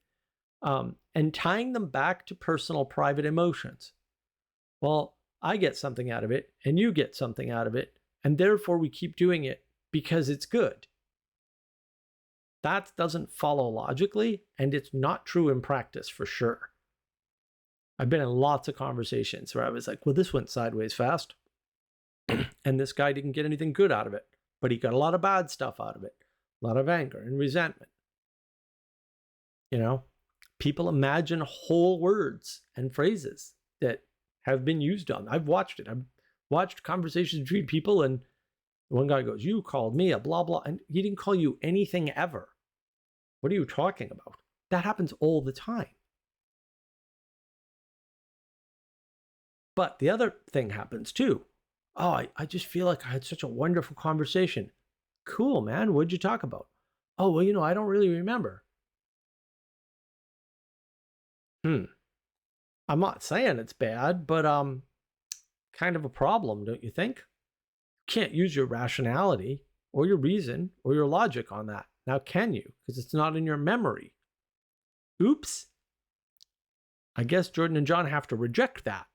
and tying them back to personal, private emotions. Well, I get something out of it, and you get something out of it, and therefore we keep doing it because it's good. That doesn't follow logically, and it's not true in practice for sure. I've been in lots of conversations where I was like, well, this went sideways fast, and this guy didn't get anything good out of it, but he got a lot of bad stuff out of it, a lot of anger and resentment. You know, people imagine whole words and phrases that have been used on. I've watched it. I've watched conversations between people, and one guy goes, you called me a blah, blah, and he didn't call you anything ever. What are you talking about? That happens all the time. But the other thing happens too. Oh, I just feel like I had such a wonderful conversation. Cool, man. What'd you talk about? Oh, well, I don't really remember. I'm not saying it's bad, but kind of a problem, don't you think? You can't use your rationality or your reason or your logic on that. Now, can you? Because it's not in your memory. Oops. I guess Jordan and John have to reject that.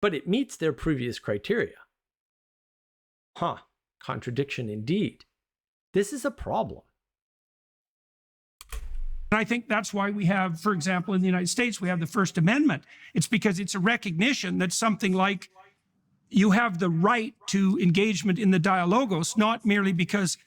But it meets their previous criteria. Contradiction indeed. This is a problem. And I think that's why we have, for example, in the United States, we have the First Amendment. It's because it's a recognition that something like you have the right to engagement in the dialogos, not merely because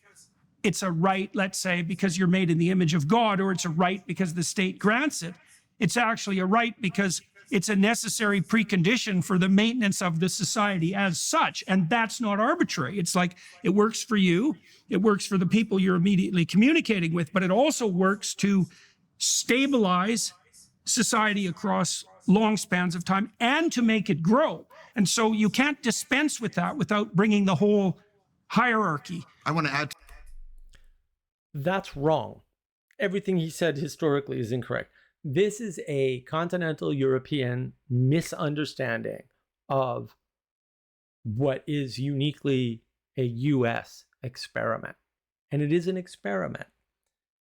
it's a right, let's say, because you're made in the image of God, or it's a right because the state grants it. It's actually a right because it's a necessary precondition for the maintenance of the society as such. And that's not arbitrary. It's like it works for you, it works for the people you're immediately communicating with, but it also works to stabilize society across long spans of time and to make it grow. And so you can't dispense with that without bringing the whole hierarchy. I want to add. That's wrong. Everything he said historically is incorrect. This is a continental European misunderstanding of what is uniquely a US experiment. And it is an experiment.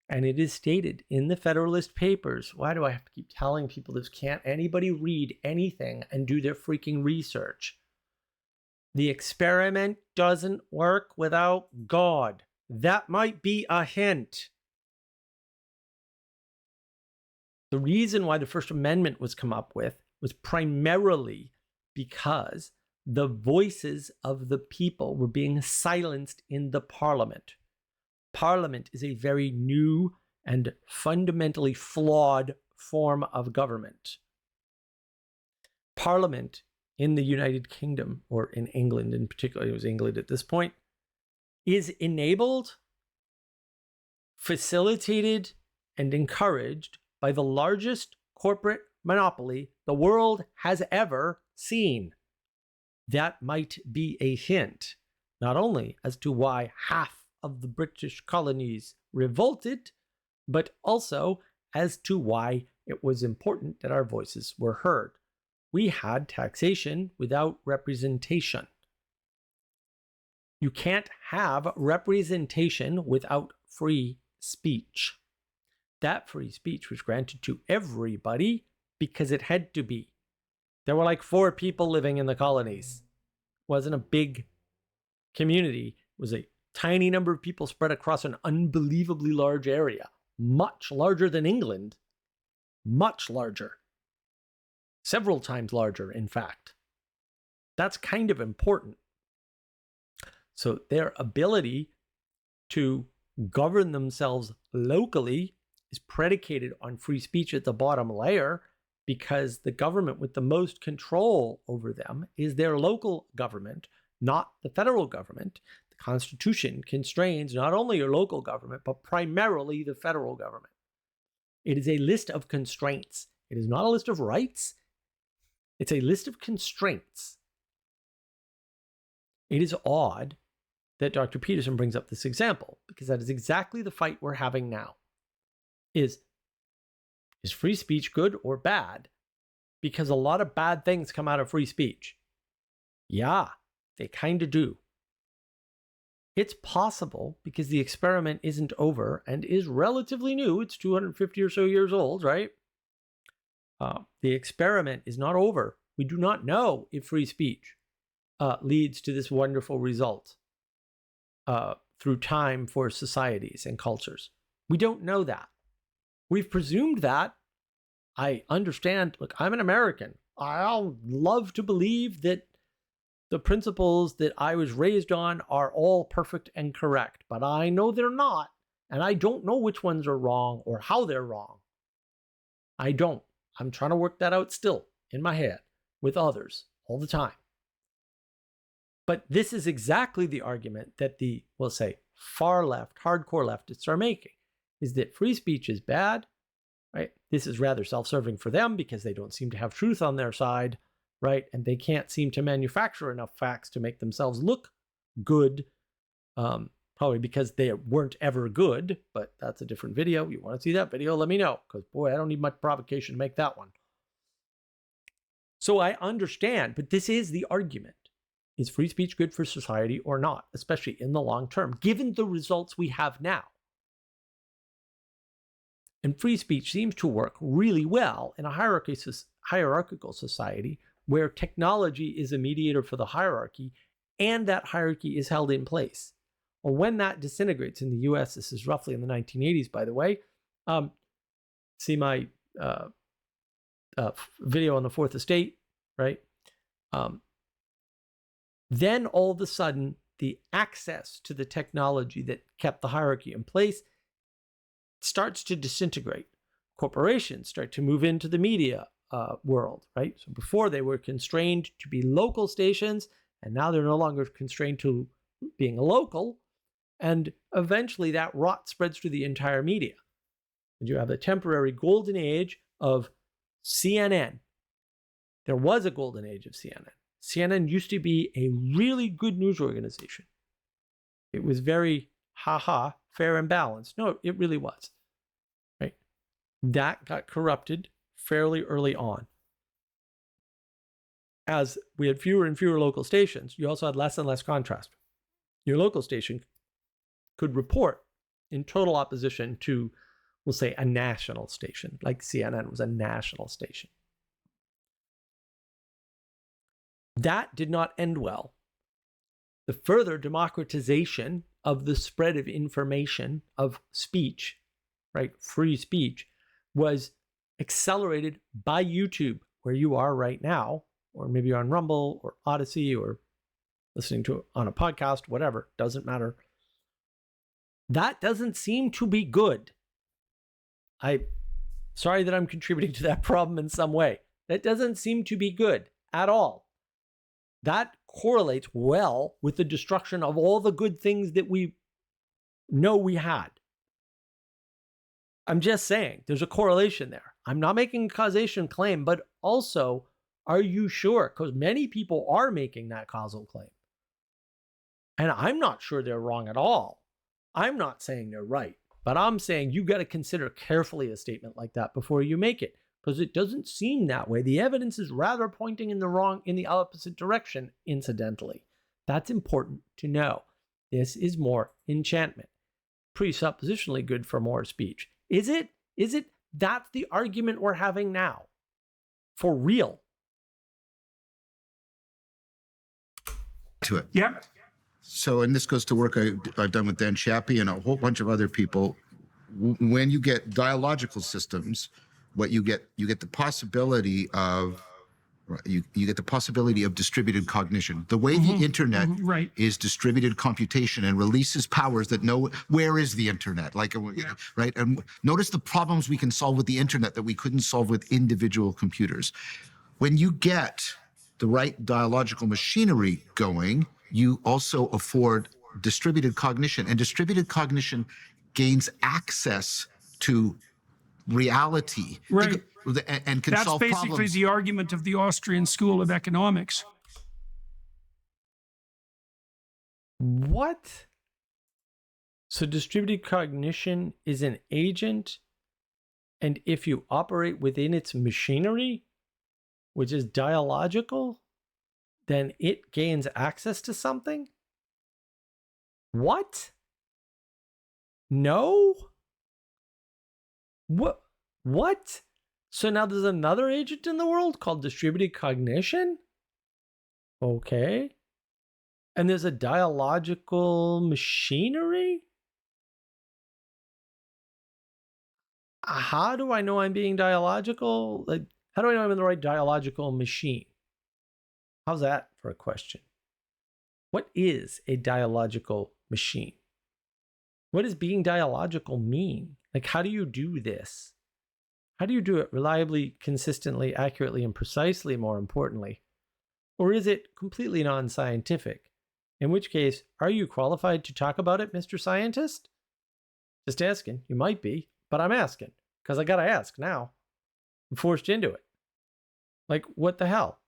And it is stated in the Federalist Papers. Why do I have to keep telling people this? Can't anybody read anything and do their freaking research? The experiment doesn't work without God. That might be a hint. The reason why the First Amendment was come up with was primarily because the voices of the people were being silenced in the Parliament. Parliament is a very new and fundamentally flawed form of government. Parliament in the United Kingdom, or in England in particular, it was England at this point, is enabled, facilitated, and encouraged by the largest corporate monopoly the world has ever seen. That might be a hint, not only as to why half of the British colonies revolted, but also as to why it was important that our voices were heard. We had taxation without representation. You can't have representation without free speech. That free speech was granted to everybody because it had to be. There were like 4 people living in the colonies. It wasn't a big community. It was a tiny number of people spread across an unbelievably large area. Much larger than England. Much larger. Several times larger, in fact. That's kind of important. So their ability to govern themselves locally is predicated on free speech at the bottom layer, because the government with the most control over them is their local government, not the federal government. The Constitution constrains not only your local government, but primarily the federal government. It is a list of constraints. It is not a list of rights. It's a list of constraints. It is odd that Dr. Peterson brings up this example, because that is exactly the fight we're having now. Is free speech good or bad? Because a lot of bad things come out of free speech. Yeah, they kind of do. It's possible, because the experiment isn't over and is relatively new. It's 250 or so years old, right? The experiment is not over. We do not know if free speech leads to this wonderful result through time for societies and cultures. We don't know that. We've presumed that. I understand. Look, I'm an American. I'll love to believe that the principles that I was raised on are all perfect and correct, but I know they're not, and I don't know which ones are wrong or how they're wrong. I don't. I'm trying to work that out still in my head with others all the time. But this is exactly the argument that the, we'll say, far left, hardcore leftists are making, is that free speech is bad, right? This is rather self-serving for them because they don't seem to have truth on their side, right? And they can't seem to manufacture enough facts to make themselves look good, probably because they weren't ever good, but that's a different video. You want to see that video? Let me know, because boy, I don't need much provocation to make that one. So I understand, but this is the argument. Is free speech good for society or not, especially in the long term, given the results we have now? And free speech seems to work really well in a hierarchical society where technology is a mediator for the hierarchy, and that hierarchy is held in place. Well, when that disintegrates in the US, this is roughly in the 1980s, by the way, see my video on the Fourth Estate, right? Then all of a sudden, the access to the technology that kept the hierarchy in place starts to disintegrate. Corporations start to move into the media world, right? So before they were constrained to be local stations, and now they're no longer constrained to being local. And eventually that rot spreads through the entire media. And you have a temporary golden age of CNN. There was a golden age of CNN. CNN used to be a really good news organization. It was very, fair and balanced. No, it really was. Right? That got corrupted fairly early on. As we had fewer and fewer local stations, you also had less and less contrast. Your local station could report in total opposition to, we'll say, a national station, like CNN was a national station. That did not end well. The further democratization of the spread of information, of speech, right, free speech, was accelerated by YouTube, where you are right now, or maybe you're on Rumble or Odyssey or listening to it on a podcast, whatever, doesn't matter. That doesn't seem to be good. I'm sorry that I'm contributing to that problem in some way. That doesn't seem to be good at all. That correlates well with the destruction of all the good things that we know we had. I'm just saying, there's a correlation there. I'm not making a causation claim, but also, are you sure? Because many people are making that causal claim. And I'm not sure they're wrong at all. I'm not saying they're right, but I'm saying you got to consider carefully a statement like that before you make it, because it doesn't seem that way. The evidence is rather pointing in the opposite direction, incidentally. That's important to know. This is more enchantment. Presuppositionally good for more speech. Is it? That's the argument we're having now. For real. To it. Yep. So, and this goes to work I've done with Dan Chappie and a whole bunch of other people. When you get dialogical systems, what you get the possibility of you get the possibility of distributed cognition. The way the internet Right. is distributed computation and releases powers that know where is the internet, right? And notice the problems we can solve with the internet that we couldn't solve with individual computers. When you get the right dialogical machinery going, you also afford distributed cognition, and distributed cognition gains access to reality, Right. and can That's solve basically problems. the argument of the Austrian School of Economics. What? So distributed cognition is an agent, and if you operate within its machinery, which is dialogical, then it gains access to something? What? No? What? So now there's another agent in the world called distributed cognition? Okay. And there's a dialogical machinery? How do I know I'm being dialogical? Like, how do I know I'm in the right dialogical machine? How's that for a question? What is a dialogical machine? What does being dialogical mean? Like, how do you do this? How do you do it reliably, consistently, accurately, and precisely, more importantly? Or is it completely non-scientific? In which case, are you qualified to talk about it, Mr. Scientist? Just asking. You might be, but I'm asking, because I gotta ask now. I'm forced into it. Like, what the hell?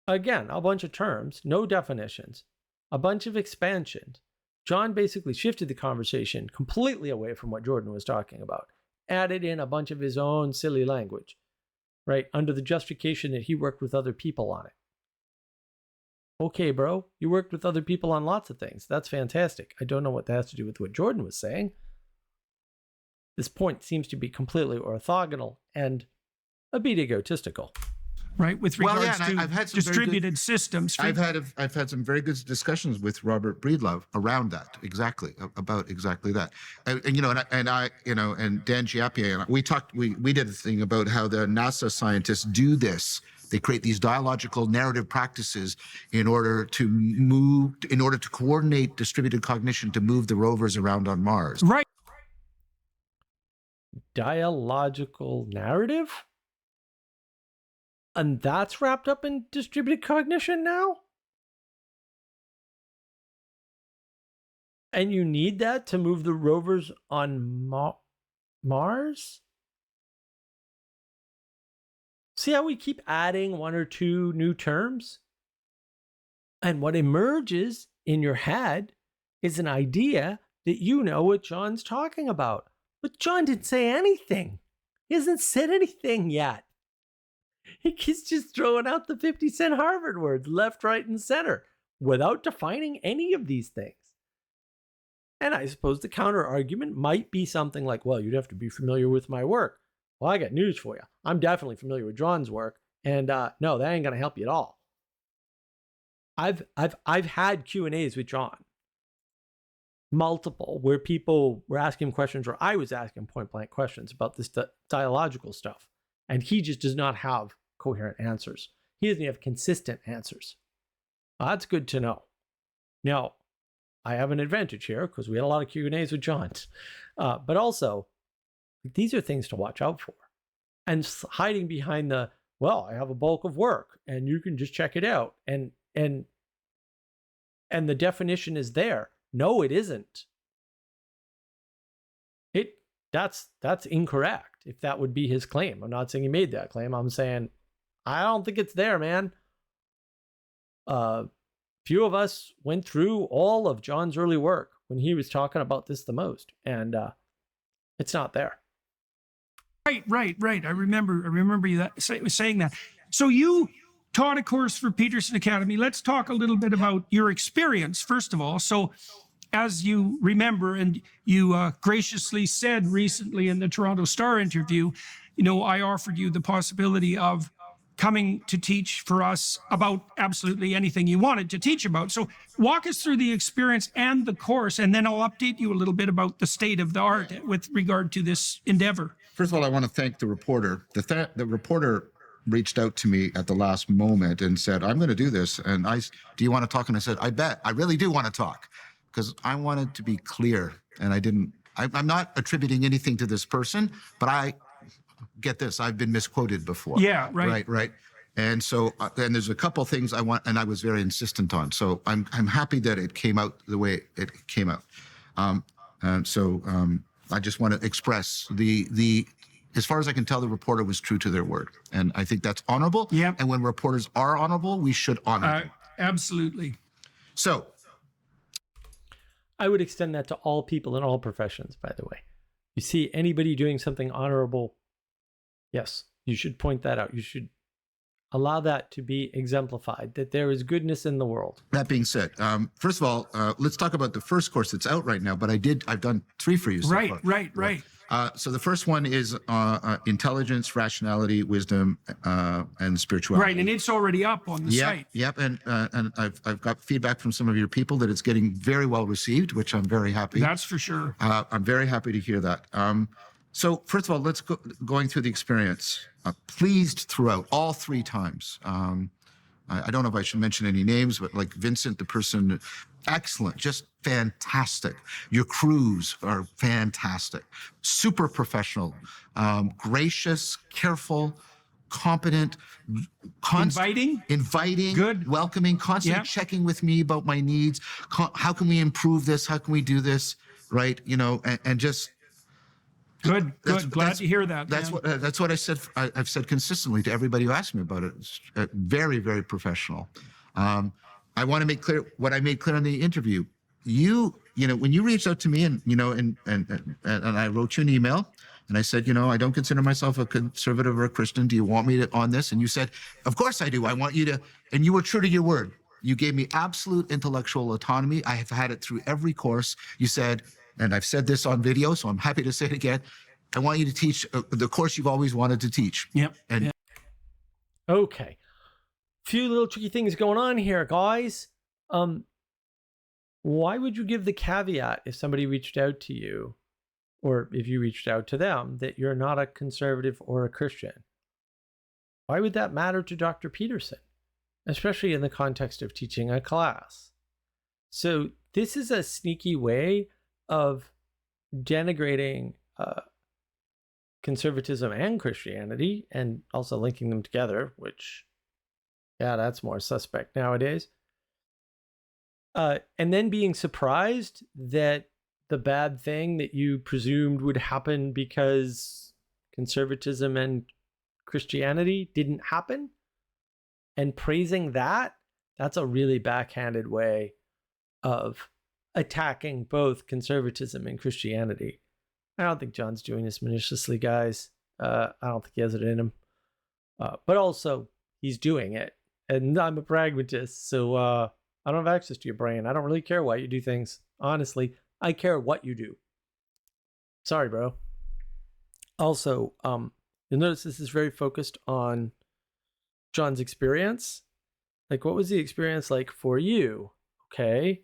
Again, a bunch of terms, no definitions, a bunch of expansions. John basically shifted the conversation completely away from what Jordan was talking about, added in a bunch of his own silly language, right, under the justification that he worked with other people on it. Okay, bro, you worked with other people on lots of things. That's fantastic. I don't know what that has to do with what Jordan was saying. This point seems to be completely orthogonal and a bit egotistical. Right, with Well, regards yeah, and to I've had some very good- distributed systems. I've had some very good discussions with Robert Breedlove around that, about exactly that, and Dan Giappie and we did a thing about how the NASA scientists do this They create these dialogical narrative practices in order to coordinate distributed cognition to move the rovers around on Mars. Right. Dialogical narrative? And that's wrapped up in distributed cognition now? And you need that to move the rovers on Mars? See how we keep adding one or two new terms? And what emerges in your head is an idea that you know what John's talking about. But John didn't say anything. He hasn't said anything yet. He's just throwing out the 50-cent Harvard words left, right, and center without defining any of these things. And I suppose the counter argument might be something like, well, you'd have to be familiar with my work. Well, I got news for you. I'm definitely familiar with John's work. And no, that ain't going to help you at all. I've had Q&As with John. Multiple, where people were asking him questions, or I was asking point blank questions about this dialogical stuff. And he just does not have coherent answers. He doesn't have consistent answers. Well, that's good to know. Now, I have an advantage here because we had a lot of Q&As with John. But also, these are things to watch out for. And hiding behind the, well, I have a bulk of work and you can just check it out. And the definition is there. No, it isn't. That's incorrect, if that would be his claim. I'm not saying he made that claim. I'm saying, I don't think it's there, man. Few of us went through all of John's early work when he was talking about this the most, and it's not there. Right. I remember you saying that. So you taught a course for Peterson Academy. Let's talk a little bit about your experience, first of all. So as you remember, and you graciously said recently in the Toronto Star interview, I offered you the possibility of coming to teach for us about absolutely anything you wanted to teach about. So walk us through the experience and the course, and then I'll update you a little bit about the state of the art with regard to this endeavor. First of all, I want to thank the reporter. The reporter reached out to me at the last moment and said, I'm going to do this. And do you want to talk? And I said, I bet. I really do want to talk, because I wanted to be clear. And I'm not attributing anything to this person, but I get this. I've been misquoted before. Yeah, right. Right. And so, and there's a couple things I want, and I was very insistent on. So I'm happy that it came out the way it came out. And so I just want to express as far as I can tell, the reporter was true to their word. And I think that's honorable. Yeah. And when reporters are honorable, we should honor them. Absolutely. So I would extend that to all people in all professions, by the way. You see anybody doing something honorable, yes, you should point that out. You should allow that to be exemplified, that there is goodness in the world. that being said, first of all, let's talk about the first course that's out right now, but I've done 3 for you so far. Right. So the first one is intelligence, rationality, wisdom, and spirituality. Right, and it's already up on the site. Yep, and I've got feedback from some of your people that it's getting very well received, which I'm very happy. That's for sure. I'm very happy to hear that. So first of all, let's going through the experience. Pleased throughout, all 3 times. I don't know if I should mention any names, but like Vincent, the person, excellent, just fantastic. Your crews are fantastic, super professional, gracious, careful, competent, inviting, good, welcoming, constantly checking with me about my needs. How can we improve this? How can we do this? Right? And just. Good. Glad to hear that. That's what I said. I've said consistently to everybody who asks me about it. It's very, very professional. I want to make clear what I made clear in the interview. When you reached out to me and I wrote you an email and I said, I don't consider myself a conservative or a Christian. Do you want me to on this? And you said, of course I do. I want you to, and you were true to your word. You gave me absolute intellectual autonomy. I have had it through every course. You said, and I've said this on video, so I'm happy to say it again. I want you to teach the course you've always wanted to teach. Yep. Okay. Few little tricky things going on here, guys. Why would you give the caveat if somebody reached out to you, or if you reached out to them, that you're not a conservative or a Christian? why would that matter to Dr. Peterson, especially in the context of teaching a class? So this is a sneaky way of denigrating conservatism and Christianity, and also linking them together, which, yeah, that's more suspect nowadays. And then being surprised that the bad thing that you presumed would happen because conservatism and Christianity didn't happen, and praising that, that's a really backhanded way of attacking both conservatism and Christianity. I don't think John's doing this maliciously, guys. I don't think he has it in him. But also, he's doing it. And I'm a pragmatist, so I don't have access to your brain. I don't really care why you do things. Honestly, I care what you do. Sorry, bro. Also, you'll notice this is very focused on John's experience. Like, what was the experience like for you? Okay.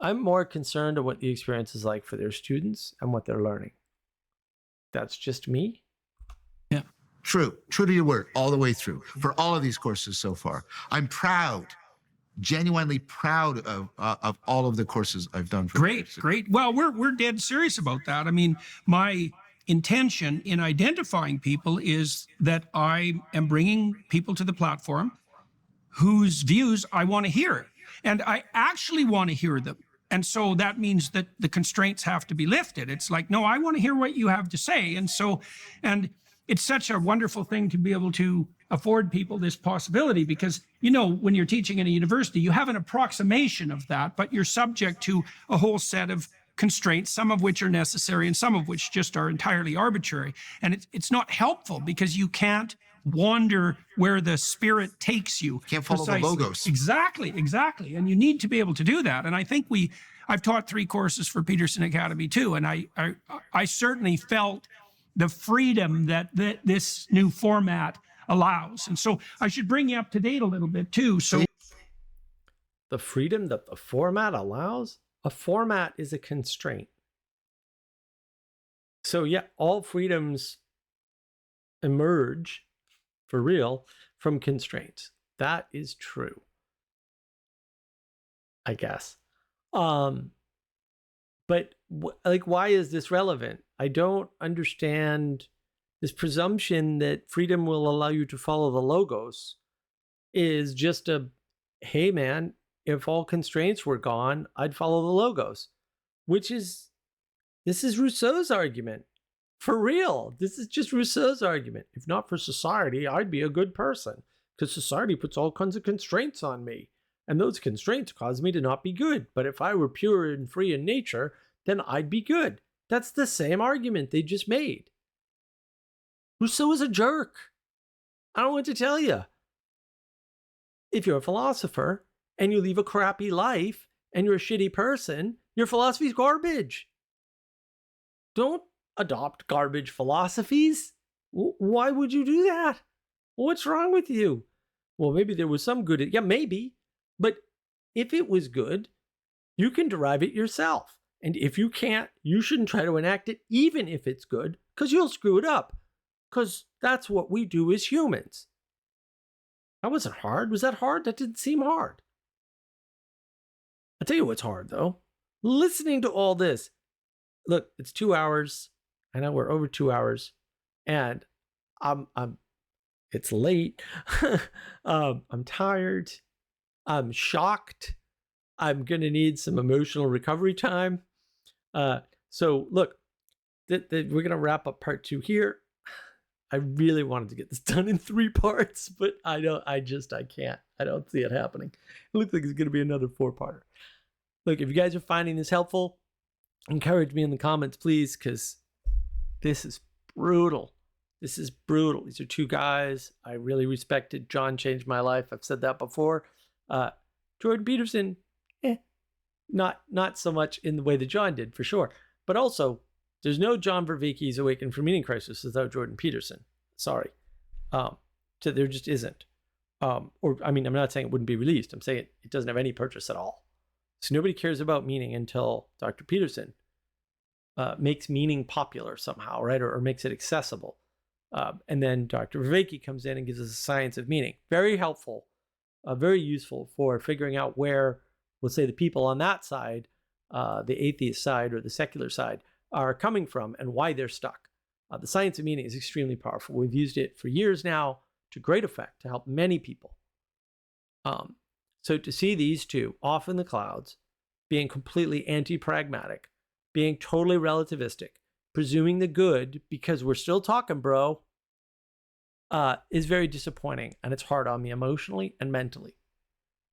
I'm more concerned of what the experience is like for their students and what they're learning. That's just me. Yeah. True to your word, all the way through, for all of these courses so far. I'm proud, genuinely proud of all of the courses I've done. Great. Well, we're dead serious about that. I mean, my intention in identifying people is that I am bringing people to the platform whose views I want to hear. And I actually want to hear them. And so that means that the constraints have to be lifted. It's like, no, I want to hear what you have to say. And it's such a wonderful thing to be able to afford people this possibility, because, you know, when you're teaching in a university, you have an approximation of that, but you're subject to a whole set of constraints, some of which are necessary and some of which just are entirely arbitrary. And it's not helpful because you can't wander where the spirit takes you. Can't follow the logos. Exactly. And you need to be able to do that. And I think I've taught 3 courses for Peterson Academy too. And I certainly felt the freedom that this new format allows. And so I should bring you up to date a little bit too. So the freedom that the format allows? A format is a constraint. So yeah, all freedoms emerge for real from constraints. That is true, I guess. But like, why is this relevant? I don't understand this presumption that freedom will allow you to follow the logos is just hey man, if all constraints were gone, I'd follow the logos, this is Rousseau's argument. For real, this is just Rousseau's argument. If not for society, I'd be a good person, because society puts all kinds of constraints on me, and those constraints cause me to not be good. But if I were pure and free in nature, then I'd be good. That's the same argument they just made. Rousseau is a jerk. I don't know what to tell you. If you're a philosopher and you live a crappy life and you're a shitty person, your philosophy's garbage. Don't adopt garbage philosophies. Why would you do that? What's wrong with you? Well, maybe there was some good. Yeah, maybe. But if it was good, you can derive it yourself. And if you can't, you shouldn't try to enact it, even if it's good, because you'll screw it up. Because that's what we do as humans. That wasn't hard. Was that hard? That didn't seem hard. I'll tell you what's hard, though. Listening to all this. Look, it's 2 hours. I know we're over 2 hours. And it's late. I'm tired. I'm shocked. I'm going to need some emotional recovery time. So look, we're going to wrap up part 2 here. I really wanted to get this done in 3 parts, but I can't. I don't see it happening. It looks like it's going to be another 4-parter. Look, if you guys are finding this helpful, encourage me in the comments, please, because this is brutal. This is brutal. These are 2 guys I really respected. John changed my life. I've said that before. Jordan Peterson, not so much in the way that John did, for sure. But also, there's no John Vervaeke's Awaken from Meaning Crisis without Jordan Peterson. Sorry. So there just isn't. I'm not saying it wouldn't be released. I'm saying it doesn't have any purchase at all. So nobody cares about meaning until Dr. Peterson makes meaning popular somehow, right? Or makes it accessible. And then Dr. Vervaeke comes in and gives us a science of meaning. Very helpful, very useful for figuring out where, let's say, the people on that side, the atheist side or the secular side, are coming from and why they're stuck. The science of meaning is extremely powerful. We've used it for years now to great effect to help many people. So to see these two off in the clouds, being completely anti-pragmatic, being totally relativistic, presuming the good because we're still talking, bro, is very disappointing, and it's hard on me emotionally and mentally.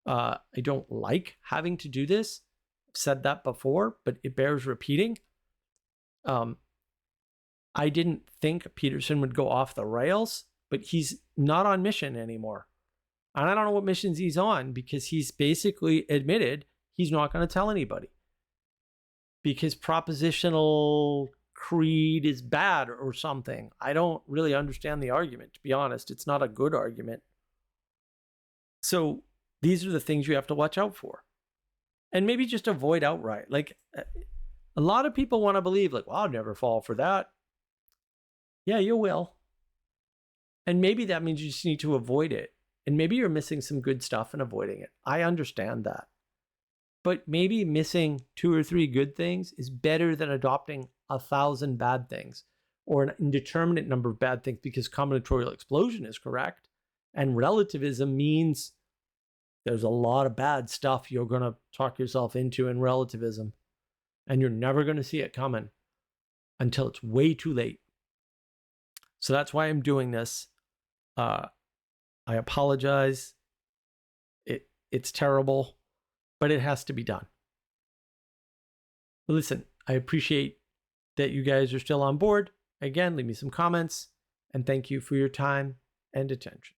I don't like having to do this. I've said that before, but it bears repeating. I didn't think Peterson would go off the rails, but he's not on mission anymore. And I don't know what missions he's on, because he's basically admitted he's not going to tell anybody. Because propositional creed is bad or something. I don't really understand the argument, to be honest. It's not a good argument. So these are the things you have to watch out for. And maybe just avoid outright. Like, a lot of people want to believe, like, well, I'll never fall for that. Yeah, you will. And maybe that means you just need to avoid it. And maybe you're missing some good stuff and avoiding it. I understand that. But maybe missing 2 or 3 good things is better than adopting 1,000 bad things, or an indeterminate number of bad things, because combinatorial explosion is correct. And relativism means there's a lot of bad stuff you're going to talk yourself into in relativism. And you're never going to see it coming until it's way too late. So that's why I'm doing this. I apologize. It's terrible, but it has to be done. But listen, I appreciate that you guys are still on board. Again, leave me some comments, and thank you for your time and attention.